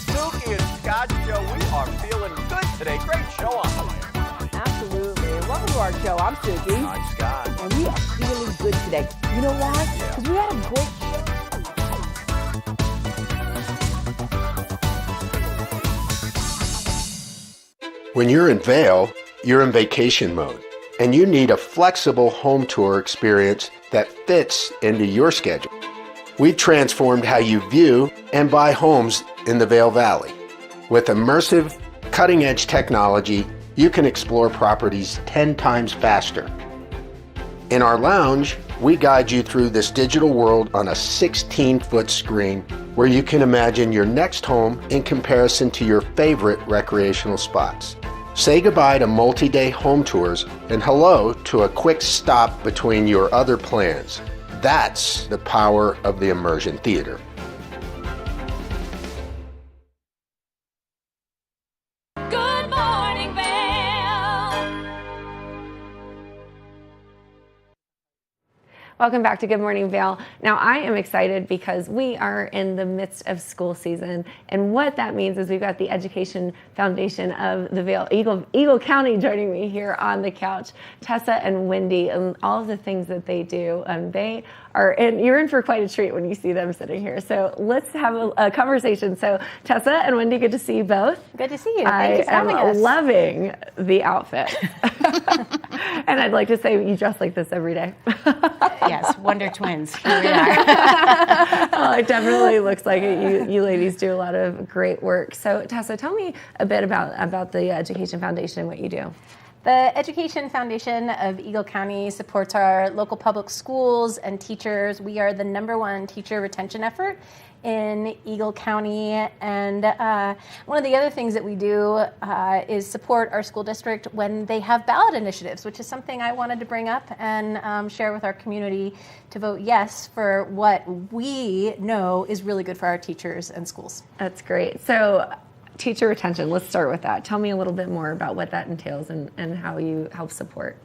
Suki and Scott Show, we are feeling good today. Great show on the way. Absolutely. Welcome to our show. I'm Suki. I'm Scott. And we are feeling good today. You know why? Because we had a great show. When you're in Vail, you're in vacation mode. and you need a flexible home tour experience that fits into your schedule. We've transformed how you view and buy homes in the Vail Valley. With immersive, cutting-edge technology, you can explore properties 10 times faster. In our lounge, we guide you through this digital world on a 16-foot screen where you can imagine your next home in comparison to your favorite recreational spots. Say goodbye to multi-day home tours and hello to a quick stop between your other plans. That's the power of the Immersion Theater. Good morning, Vail. Welcome back to Good Morning Vail. Now, I am excited because we are in the midst of school season, and what that means is we've got the Education Foundation of the Vail, Eagle County, joining me here on the couch. Tessa and Wendy, and all of the things that they do. They are, and you're in for quite a treat when you see them sitting here. So let's have a conversation. So Tessa and Wendy, good to see you both. Good to see you. Thank you for having us. I am loving the outfit. And I'd like to say you dress like this every day. Yes, Wonder Twins. Here we are. Well, it definitely looks like it. You ladies do a lot of great work. So Tessa, tell me a bit about the Education Foundation and what you do. The Education Foundation of Eagle County supports our local public schools and teachers. We are the #1 teacher retention effort in Eagle County. And one of the other things that we do is support our school district when they have ballot initiatives, which is something I wanted to bring up and share with our community to vote yes for what we know is really good for our teachers and schools. That's great. So teacher retention, let's start with that. Tell me a little bit more about what that entails and how you help support.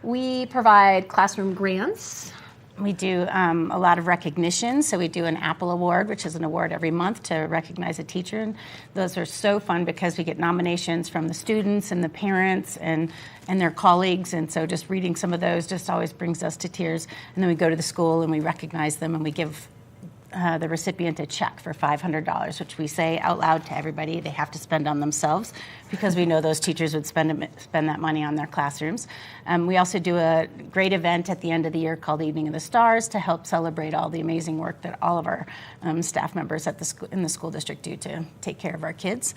We provide classroom grants. We do a lot of recognition. So we do an Apple Award, which is an award every month to recognize a teacher. And those are so fun because we get nominations from the students and the parents and their colleagues. And so just reading some of those just always brings us to tears. And then we go to the school and we recognize them and we give the recipient a check for $500, which we say out loud to everybody they have to spend on themselves because we know those teachers would spend that money on their classrooms. We also do a great event at the end of the year called Evening of the Stars to help celebrate all the amazing work that all of our staff members in the school district do to take care of our kids.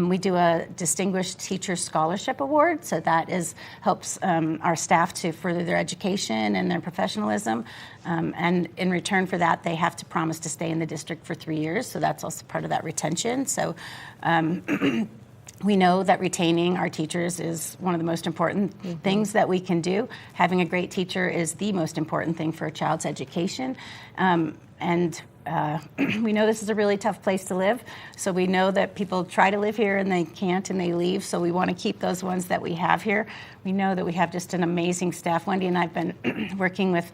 We do a Distinguished Teacher Scholarship Award, so that helps our staff to further their education and their professionalism. And in return for that, they have to promise to stay in the district for 3 years, so that's also part of that retention. So we know that retaining our teachers is one of the most important things that we can do. Having a great teacher is the most important thing for a child's education. We know this is a really tough place to live, so we know that people try to live here and they can't and they leave, so we want to keep those ones that we have here. We know that we have just an amazing staff. Wendy and I have been working with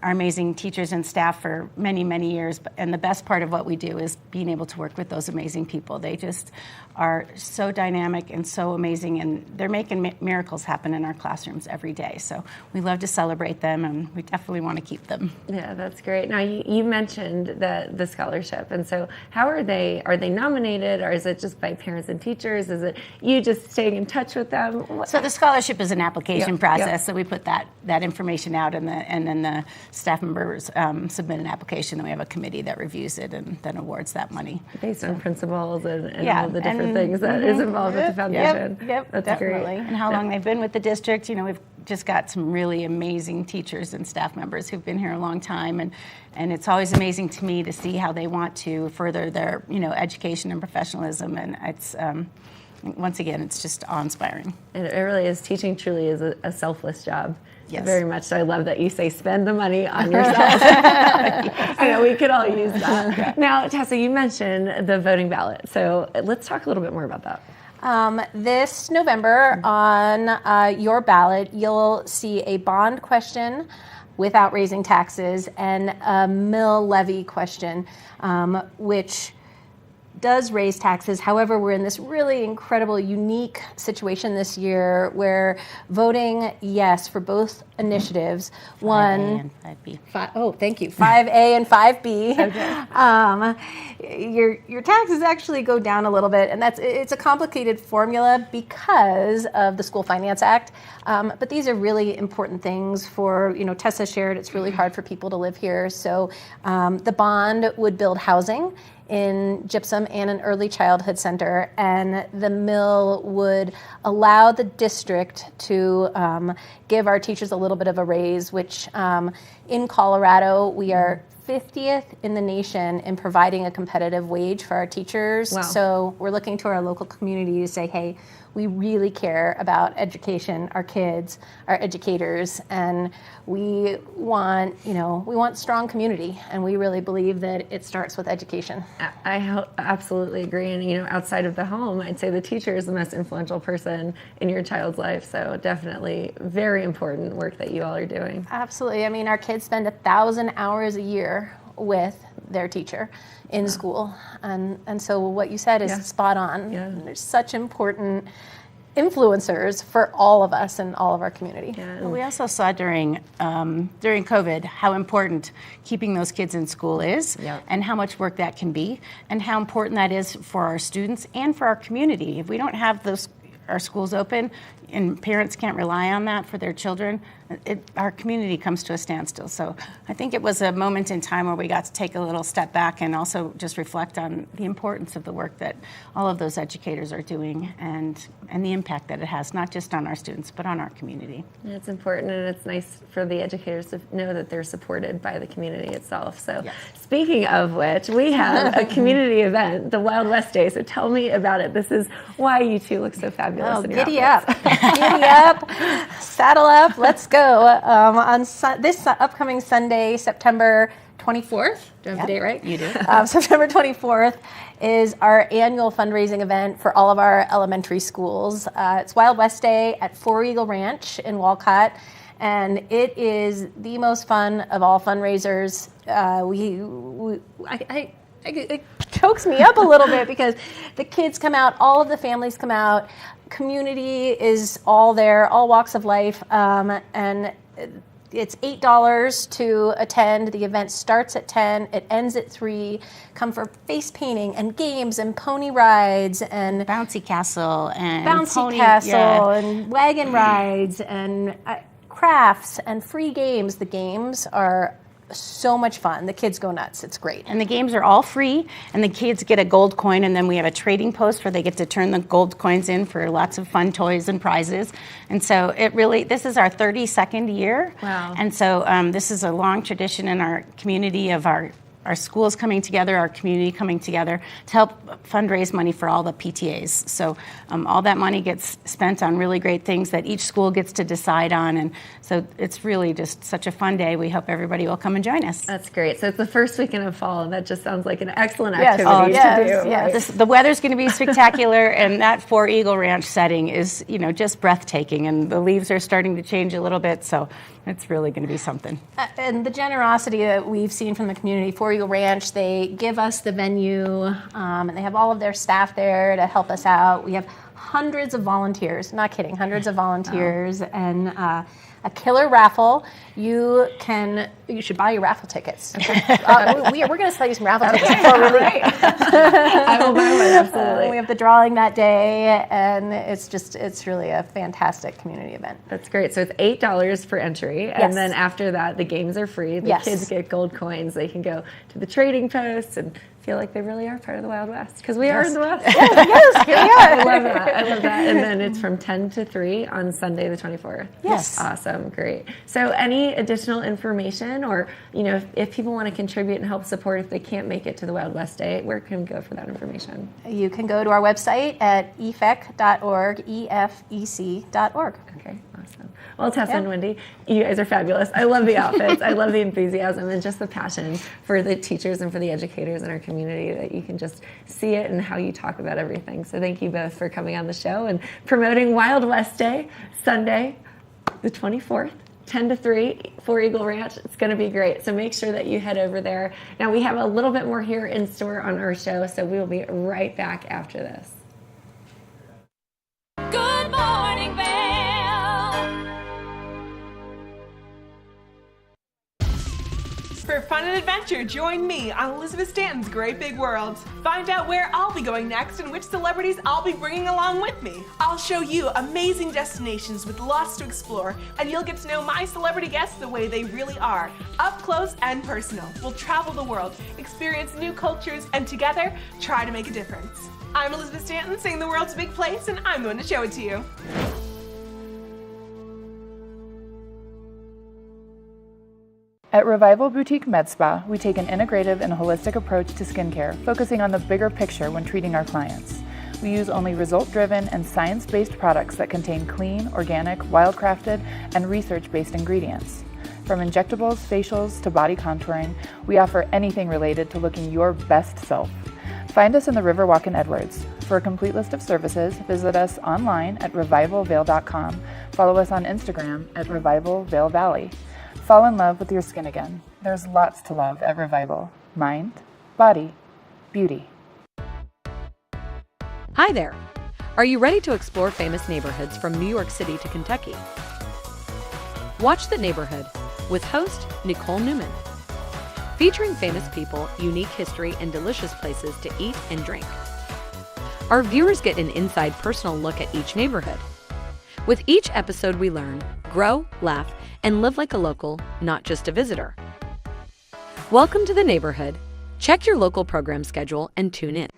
our amazing teachers and staff for many, many years, and the best part of what we do is being able to work with those amazing people. They just are so dynamic and so amazing, and they're making miracles happen in our classrooms every day. So we love to celebrate them, and we definitely want to keep them. Yeah, that's great. Now, you mentioned the scholarship, and so how are they nominated, or is it just by parents and teachers? Is it you just staying in touch with them? So the scholarship is an application process, so we put that information out, and then the staff members submit an application, and we have a committee that reviews it and then awards that money. Based on principles and all the different things that is involved with the foundation. Yep, that's definitely. great. And how long they've been with the district. We've just got some really amazing teachers and staff members who've been here a long time, and it's always amazing to me to see how they want to further their education and professionalism, and it's once again, it's just awe-inspiring. It really is. Teaching truly is a selfless job. Yes. Very much so. I love that you say spend the money on yourself. I know we could all use that. Yeah. Now, Tessa, you mentioned the voting ballot. So let's talk a little bit more about that. This November on your ballot, you'll see a bond question without raising taxes and a mill levy question, which does raise taxes. However, we're in this really incredible, unique situation this year where voting yes for both initiatives, 5A and 5B. Thank you, 5A and 5B. Your taxes actually go down a little bit, and it's a complicated formula because of the School Finance Act. But these are really important things for, Tessa shared, it's really hard for people to live here. So the bond would build housing in Gypsum and an early childhood center, and the mill would allow the district to give our teachers a little bit of a raise, which in Colorado we are 50th in the nation in providing a competitive wage for our teachers. Wow. So we're looking to our local community to say, hey, we really care about education, our kids, our educators, and we want strong community, and we really believe that it starts with education. I absolutely agree. And, outside of the home, I'd say the teacher is the most influential person in your child's life. So definitely very important work that you all are doing. Absolutely. I mean, our kids spend 1,000 hours a year with their teacher in school. And so what you said is spot on. Yeah. There's such important influencers for all of us and all of our community. Yeah. Well, we also saw during COVID how important keeping those kids in school is, and how much work that can be, and how important that is for our students and for our community. If we don't have our schools open and parents can't rely on that for their children, our community comes to a standstill. So I think it was a moment in time where we got to take a little step back and also just reflect on the importance of the work that all of those educators are doing and the impact that it has, not just on our students, but on our community. It's important, and it's nice for the educators to know that they're supported by the community itself. So speaking of which, we have a community event, the Wild West Day. So tell me about it. This is why you two look so fabulous in your giddy outfits. up. Giddy up, saddle up, let's go. On this upcoming Sunday, September 24th, do I have the date right? You do. September 24th is our annual fundraising event for all of our elementary schools. It's Wild West Day at Four Eagle Ranch in Walcott, and it is the most fun of all fundraisers. It chokes me up a little bit because the kids come out, all of the families come out, community is all there, all walks of life, and it's $8 to attend. The event starts at 10, it ends at 3. Come for face painting and games and pony rides and bouncy castle and and wagon rides and crafts and free games. The games are so much fun. The kids go nuts. It's great. And the games are all free, and the kids get a gold coin, and then we have a trading post where they get to turn the gold coins in for lots of fun toys and prizes. And so this is our 32nd year. Wow. And so this is a long tradition in our community of our schools coming together, our community coming together to help fundraise money for all the PTAs. So all that money gets spent on really great things that each school gets to decide on. And so it's really just such a fun day. We hope everybody will come and join us. That's great. So it's the first weekend of fall, and that just sounds like an excellent activity to do. Yes. The weather's going to be spectacular, and that Four Eagle Ranch setting is, just breathtaking. And the leaves are starting to change a little bit, so it's really going to be something. And the generosity that we've seen from the community, Four Eagle Ranch, they give us the venue, and they have all of their staff there to help us out. We have hundreds of volunteers, not kidding, hundreds of volunteers, and a killer raffle. You should buy your raffle tickets. Okay. We're going to sell you some raffle tickets before we leave. I will buy one, absolutely. We have the drawing that day, and it's really a fantastic community event. That's great. So it's $8 for entry, and then after that, the games are free. The kids get gold coins. They can go to the trading posts and feel like they really are part of the Wild West, because we are in the West. Yes, here we are. I love that. And then it's from 10 to 3 on Sunday the 24th. Yes. Awesome. Great. So any additional information, or if people want to contribute and help support if they can't make it to the Wild West Day, where can we go for that information? You can go to our website at efec.org, efec.org. Okay, awesome. Well, Tessa and Wendy, you guys are fabulous. I love the outfits. I love the enthusiasm and just the passion for the teachers and for the educators in our community, that you can just see it in how you talk about everything. So thank you both for coming on the show and promoting Wild West Day, Sunday, the 24th. 10 to 3 for Eagle Ranch. It's going to be great. So make sure that you head over there. Now we have a little bit more here in store on our show, so we will be right back after this. Good morning, Vail. For fun and adventure, join me on Elizabeth Stanton's Great Big World. Find out where I'll be going next and which celebrities I'll be bringing along with me. I'll show you amazing destinations with lots to explore, and you'll get to know my celebrity guests the way they really are, up close and personal. We'll travel the world, experience new cultures, and together, try to make a difference. I'm Elizabeth Stanton, saying the world's a big place, and I'm going to show it to you. At Revival Boutique Med Spa, we take an integrative and holistic approach to skincare, focusing on the bigger picture when treating our clients. We use only result-driven and science-based products that contain clean, organic, wild-crafted, and research-based ingredients. From injectables, facials, to body contouring, we offer anything related to looking your best self. Find us in the Riverwalk in Edwards. For a complete list of services, visit us online at revivalvail.com. Follow us on Instagram at Revival Vail Valley. Fall in love with your skin again. There's lots to love at Revival. Mind, body, beauty. Hi there. Are you ready to explore famous neighborhoods from New York City to Kentucky? Watch The Neighborhood with host Nicole Newman. Featuring famous people, unique history, and delicious places to eat and drink. Our viewers get an inside personal look at each neighborhood. With each episode we learn, grow, laugh, and live like a local, not just a visitor. Welcome to The Neighborhood. Check your local program schedule and tune in.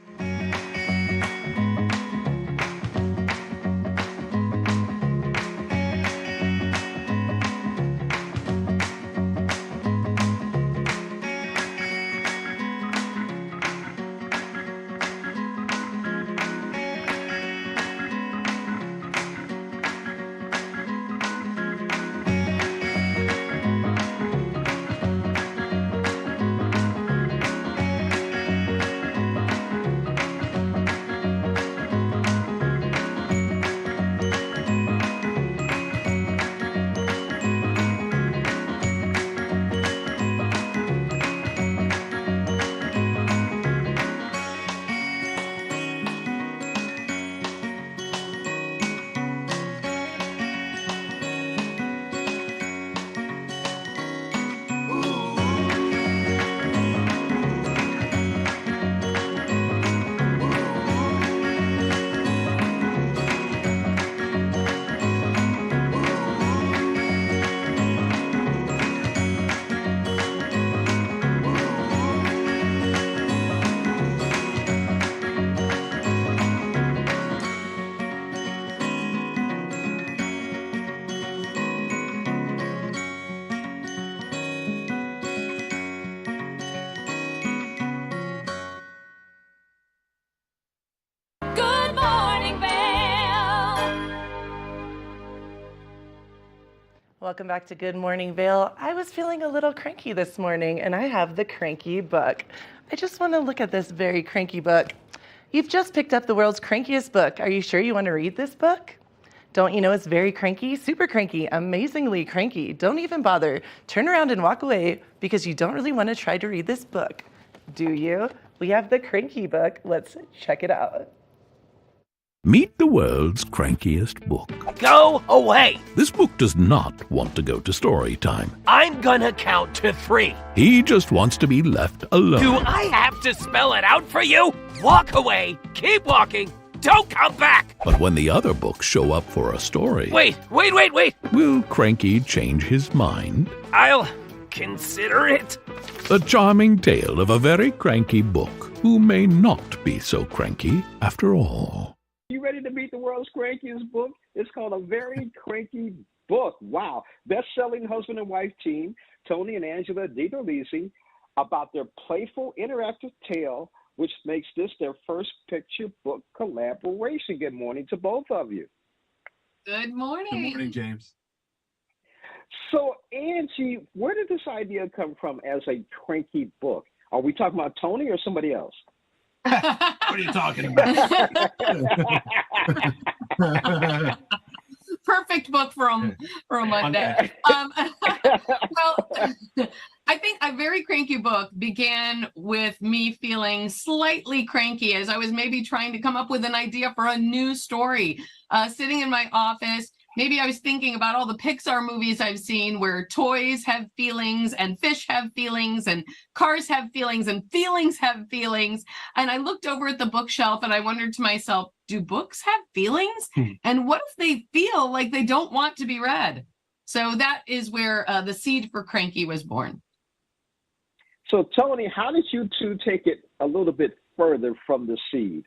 Good morning, Vail. Welcome back to Good Morning Vail. I was feeling a little cranky this morning, and I have the cranky book. I just want to look at this very cranky book. You've just picked up the world's crankiest book. Are you sure you want to read this book? Don't you know it's very cranky, super cranky, amazingly cranky? Don't even bother. Turn around and walk away because you don't really want to try to read this book. Do you? We have the cranky book. Let's check it out. Meet the world's crankiest book. Go away! This book does not want to go to story time. I'm gonna count to 3. He just wants to be left alone. Do I have to spell it out for you? Walk away, keep walking, don't come back! But when the other books show up for a story... Wait! Will Cranky change his mind? I'll consider it. The charming tale of a very cranky book who may not be so cranky after all. You ready to meet the world's crankiest book? It's called A Very Cranky Book. Wow. Best-selling husband and wife team, Tony and Angela DiDolisi, about their playful, interactive tale, which makes this their first picture book collaboration. Good morning to both of you. Good morning. Good morning, James. So, Angie, where did this idea come from as a cranky book? Are we talking about Tony or somebody else? What are you talking about? perfect book for a Monday. Well, I think a very cranky book began with me feeling slightly cranky as I was maybe trying to come up with an idea for a new story. Sitting in my office, maybe I was thinking about all the Pixar movies I've seen where toys have feelings and fish have feelings and cars have feelings and feelings have feelings. And I looked over at the bookshelf and I wondered to myself, do books have feelings? And what if they feel like they don't want to be read? So that is where the seed for Cranky was born. So, Tony, how did you two take it a little bit further from the seed?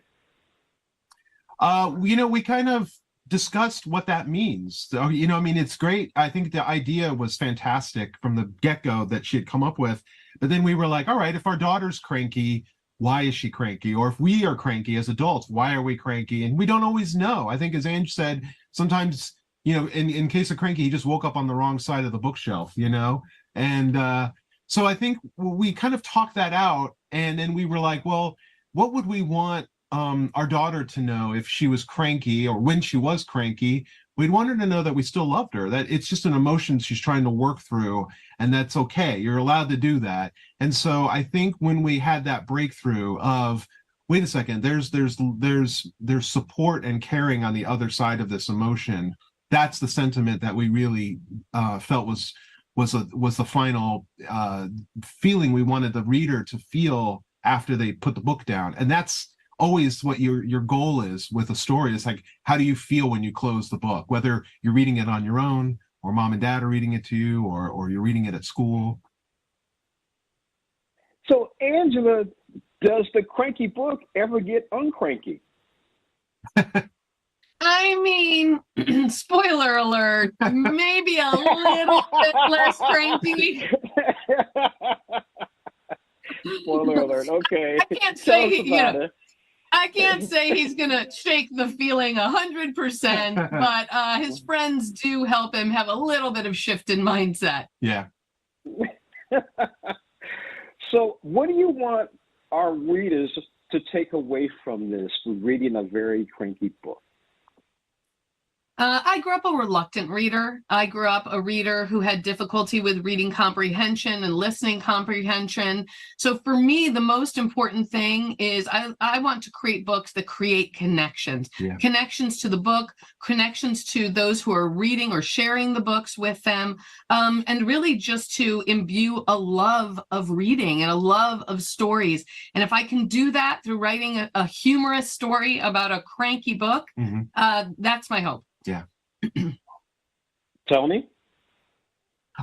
We kind of discussed what that means. So, it's great. I think the idea was fantastic from the get-go that she had come up with. But then we were like, all right, if our daughter's cranky, why is she cranky? Or if we are cranky as adults, why are we cranky? And we don't always know. I think, as Ange said, sometimes, in case of Cranky, he just woke up on the wrong side of the bookshelf, And so I think we kind of talked that out. And then we were like, well, what would we want our daughter to know if she was cranky or when she was cranky? We'd want her to know that we still loved her, that it's just an emotion she's trying to work through, and that's okay. You're allowed to do that. And so I think when we had that breakthrough of, wait a second, there's support and caring on the other side of this emotion, that's the sentiment that we really felt was the final feeling we wanted the reader to feel after they put the book down. And that's always what your goal is with a story. It's like, how do you feel when you close the book, whether you're reading it on your own or mom and dad are reading it to you, or you're reading it at school. So, Angela, does the Cranky book ever get uncranky? I mean, spoiler alert, maybe a little bit less cranky. Spoiler alert, okay. I can't say, I can't say he's going to shake the feeling 100%, but his friends do help him have a little bit of shift in mindset. Yeah. So what do you want our readers to take away from this reading a very cranky book? I grew up a reluctant reader. I grew up a reader who had difficulty with reading comprehension and listening comprehension. So for me, the most important thing is I want to create books that create connections. Yeah. Connections to the book, connections to those who are reading or sharing the books with them, and really just to imbue a love of reading and a love of stories. And if I can do that through writing a humorous story about a cranky book, that's my hope. Yeah. Tony?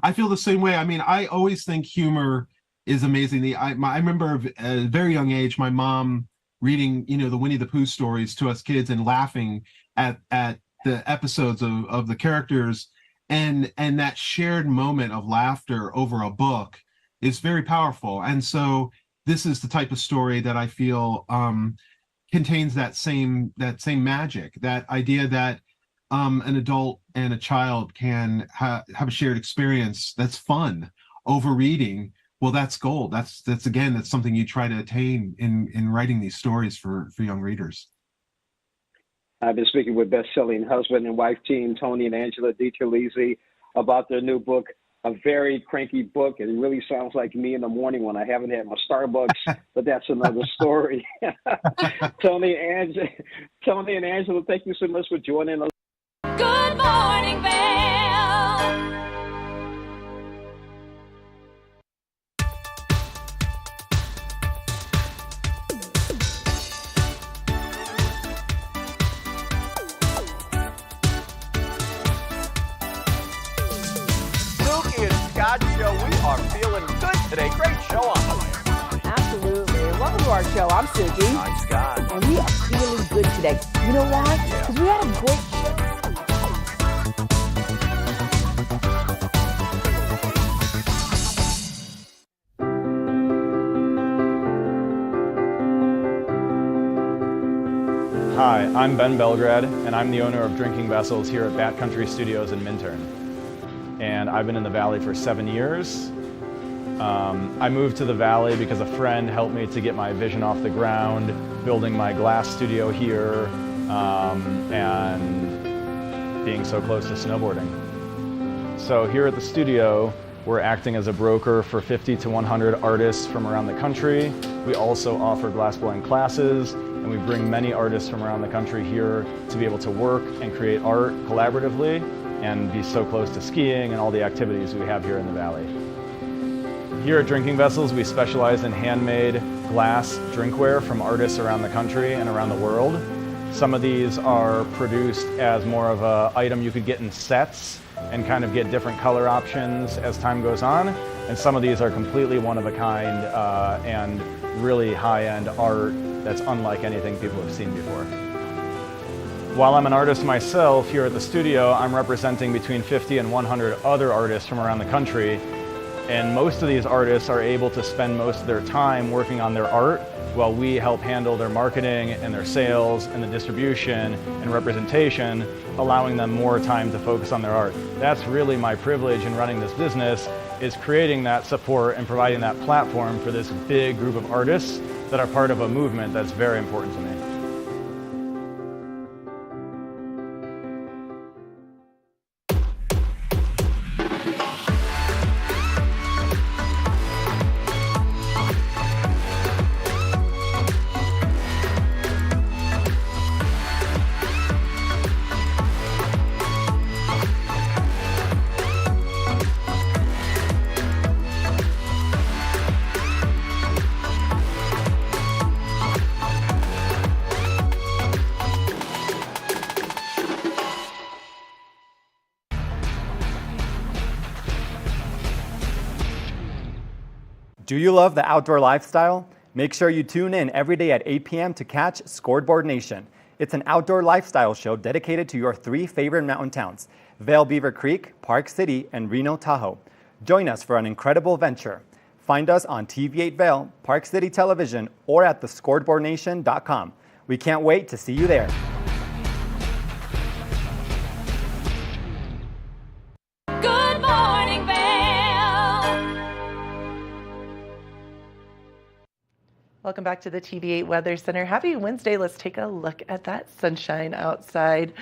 I feel the same way. I mean, I always think humor is amazing. I remember at a very young age, my mom reading, the Winnie the Pooh stories to us kids and laughing at the episodes of the characters. And that shared moment of laughter over a book is very powerful. And so this is the type of story that I feel contains that same magic, that idea that an adult and a child can have a shared experience that's fun over reading. Well, that's gold. That's something you try to attain in writing these stories for young readers. I've been speaking with best-selling husband and wife team Tony and Angela DiTerlizzi about their new book, A Very Cranky Book. It really sounds like me in the morning when I haven't had my Starbucks, but that's another story. Tony and Angela, thank you so much for joining us. Good morning, Vail. Suki and Scott Show, we are feeling good today. Great show on the way. Absolutely. Welcome to our show. I'm Suki. I'm Scott. And we are feeling good today. You know why? Because we had a great show. Hi, I'm Ben Belgrad, and I'm the owner of Drinking Vessels here at Bat Country Studios in Minturn. And I've been in the Valley for 7 years. I moved to the Valley because a friend helped me to get my vision off the ground, building my glass studio here, and being so close to snowboarding. So here at the studio, we're acting as a broker for 50 to 100 artists from around the country. We also offer glassblowing classes, and we bring many artists from around the country here to be able to work and create art collaboratively and be so close to skiing and all the activities we have here in the Valley. Here at Drinking Vessels, we specialize in handmade glass drinkware from artists around the country and around the world. Some of these are produced as more of an item you could get in sets and kind of get different color options as time goes on. And some of these are completely one of a kind and really high-end art that's unlike anything people have seen before. While I'm an artist myself here at the studio, I'm representing between 50 and 100 other artists from around the country. And most of these artists are able to spend most of their time working on their art while we help handle their marketing and their sales and the distribution and representation, allowing them more time to focus on their art. That's really my privilege in running this business, is creating that support and providing that platform for this big group of artists that are part of a movement that's very important to me. Do you love the outdoor lifestyle? Make sure you tune in every day at 8 p.m. to catch Scoreboard Nation. It's an outdoor lifestyle show dedicated to your 3 favorite mountain towns, Vail, Beaver Creek, Park City, and Reno, Tahoe. Join us for an incredible venture. Find us on TV8 Vail, Park City Television, or at thescoreboardnation.com. We can't wait to see you there. Good morning, Vail. Welcome back to the TV8 Weather Center. Happy Wednesday. Let's take a look at that sunshine outside.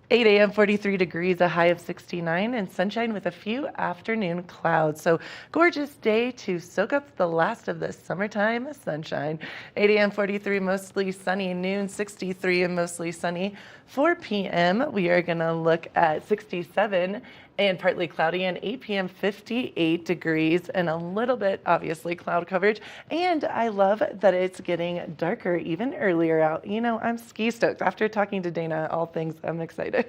8 a.m., 43 degrees, a high of 69, and sunshine with a few afternoon clouds. So gorgeous day to soak up the last of the summertime sunshine. 8 a.m., 43, mostly sunny. Noon, 63 and mostly sunny. 4 p.m., we are going to look at 67 and partly cloudy, and 8 p.m., 58 degrees, and a little bit, obviously, cloud coverage. And I love that it's getting darker even earlier out. You know, I'm ski stoked. After talking to Dana, all things, I'm excited.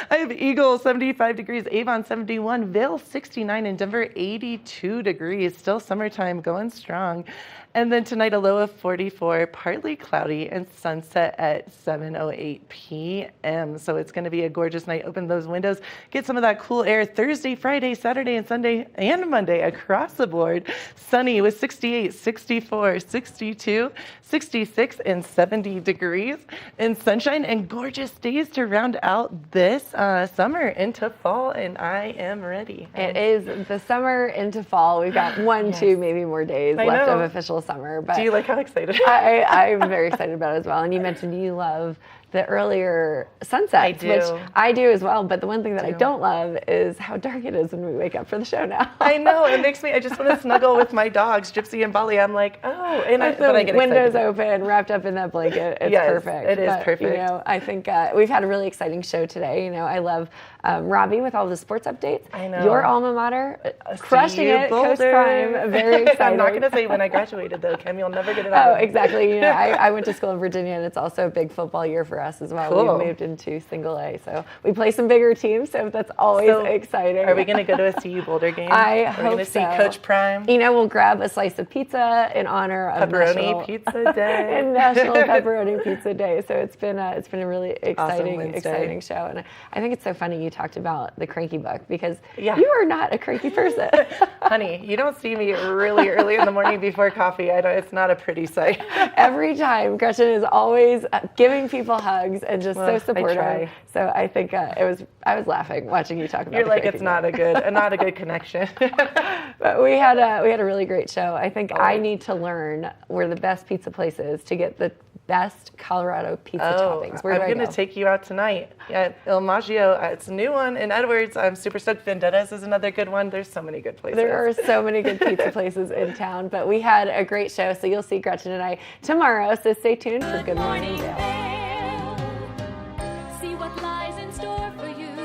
I have Eagle, 75 degrees, Avon, 71, Vail, 69, and Denver, 82 degrees. Still summertime, going strong. And then tonight, a low of 44, partly cloudy, and sunset at 7:08 p.m. So it's going to be a gorgeous night. Open those windows, get some of that cool air. Thursday, Friday, Saturday, and Sunday, and Monday across the board. Sunny with 68, 64, 62, 66, and 70 degrees. And sunshine and gorgeous days to round out this summer into fall, and I am ready. It is the summer into fall. We've got 1, 2, maybe more days left of official summer. But do you like how excited? I'm very excited about it as well. And you mentioned you love the earlier sunsets, which I do as well. But the one thing that I don't love is how dark it is when we wake up for the show now. I know. It makes me, I just want to snuggle with my dogs, Gypsy and Bolly. I'm like, oh. And but I get windows excited. open, wrapped up in that blanket. It's Yes, perfect. it is perfect. You know, I think we've had a really exciting show today. You know, I love Robbie with all the sports updates. I know. Your alma mater, crushing it, Coach Prime. Very exciting. I'm not going to say when I graduated, though, Kim. You'll never get it out. Oh, exactly. You know, I went to school in Virginia, and it's also a big football year for us as well. Cool. We've moved into single A, so we play some bigger teams, so that's always exciting. Are we going to go to a CU Boulder game? I Are we hope going to see so. Coach Prime? You know, we'll grab a slice of pizza in honor of Pepperoni Pizza Day. and National Pepperoni Pizza Day. So it's been a really Awesome exciting show, and I think it's so funny you talked about the cranky book because Yeah. you are not a cranky person. Honey, you don't see me really early in the morning before coffee. It's not a pretty sight. Every time, Gretchen is always giving people hugs and just so I supportive. try. So I think I was laughing watching you talk about. You're the like, cranky it's not a good connection. But we had a really great show. I think I need to learn where the best pizza place is to get the best Colorado pizza toppings. Where do I'm I going to go? take you out tonight. Yeah, Il Maggio, it's a new one in Edwards. I'm super stoked. Vendetta's is another good one. There's so many good places. There are so many good pizza places in town, but we had a great show, so you'll see Gretchen and I tomorrow, so stay tuned for Good Morning Vail. See what lies in store for you.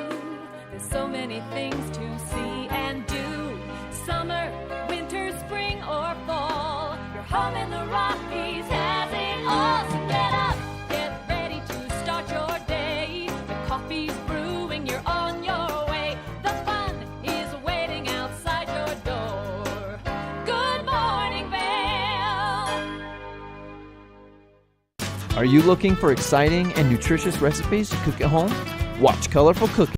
There's so many things to see and do. Summer, winter, spring, or fall. Your home in the Rockies has it all. So get up, get ready to start your day. The coffee's brewing, you're on your way. The fun is waiting outside your door. Good morning, Vail. Are you looking for exciting and nutritious recipes to cook at home? Watch Colorful Cooking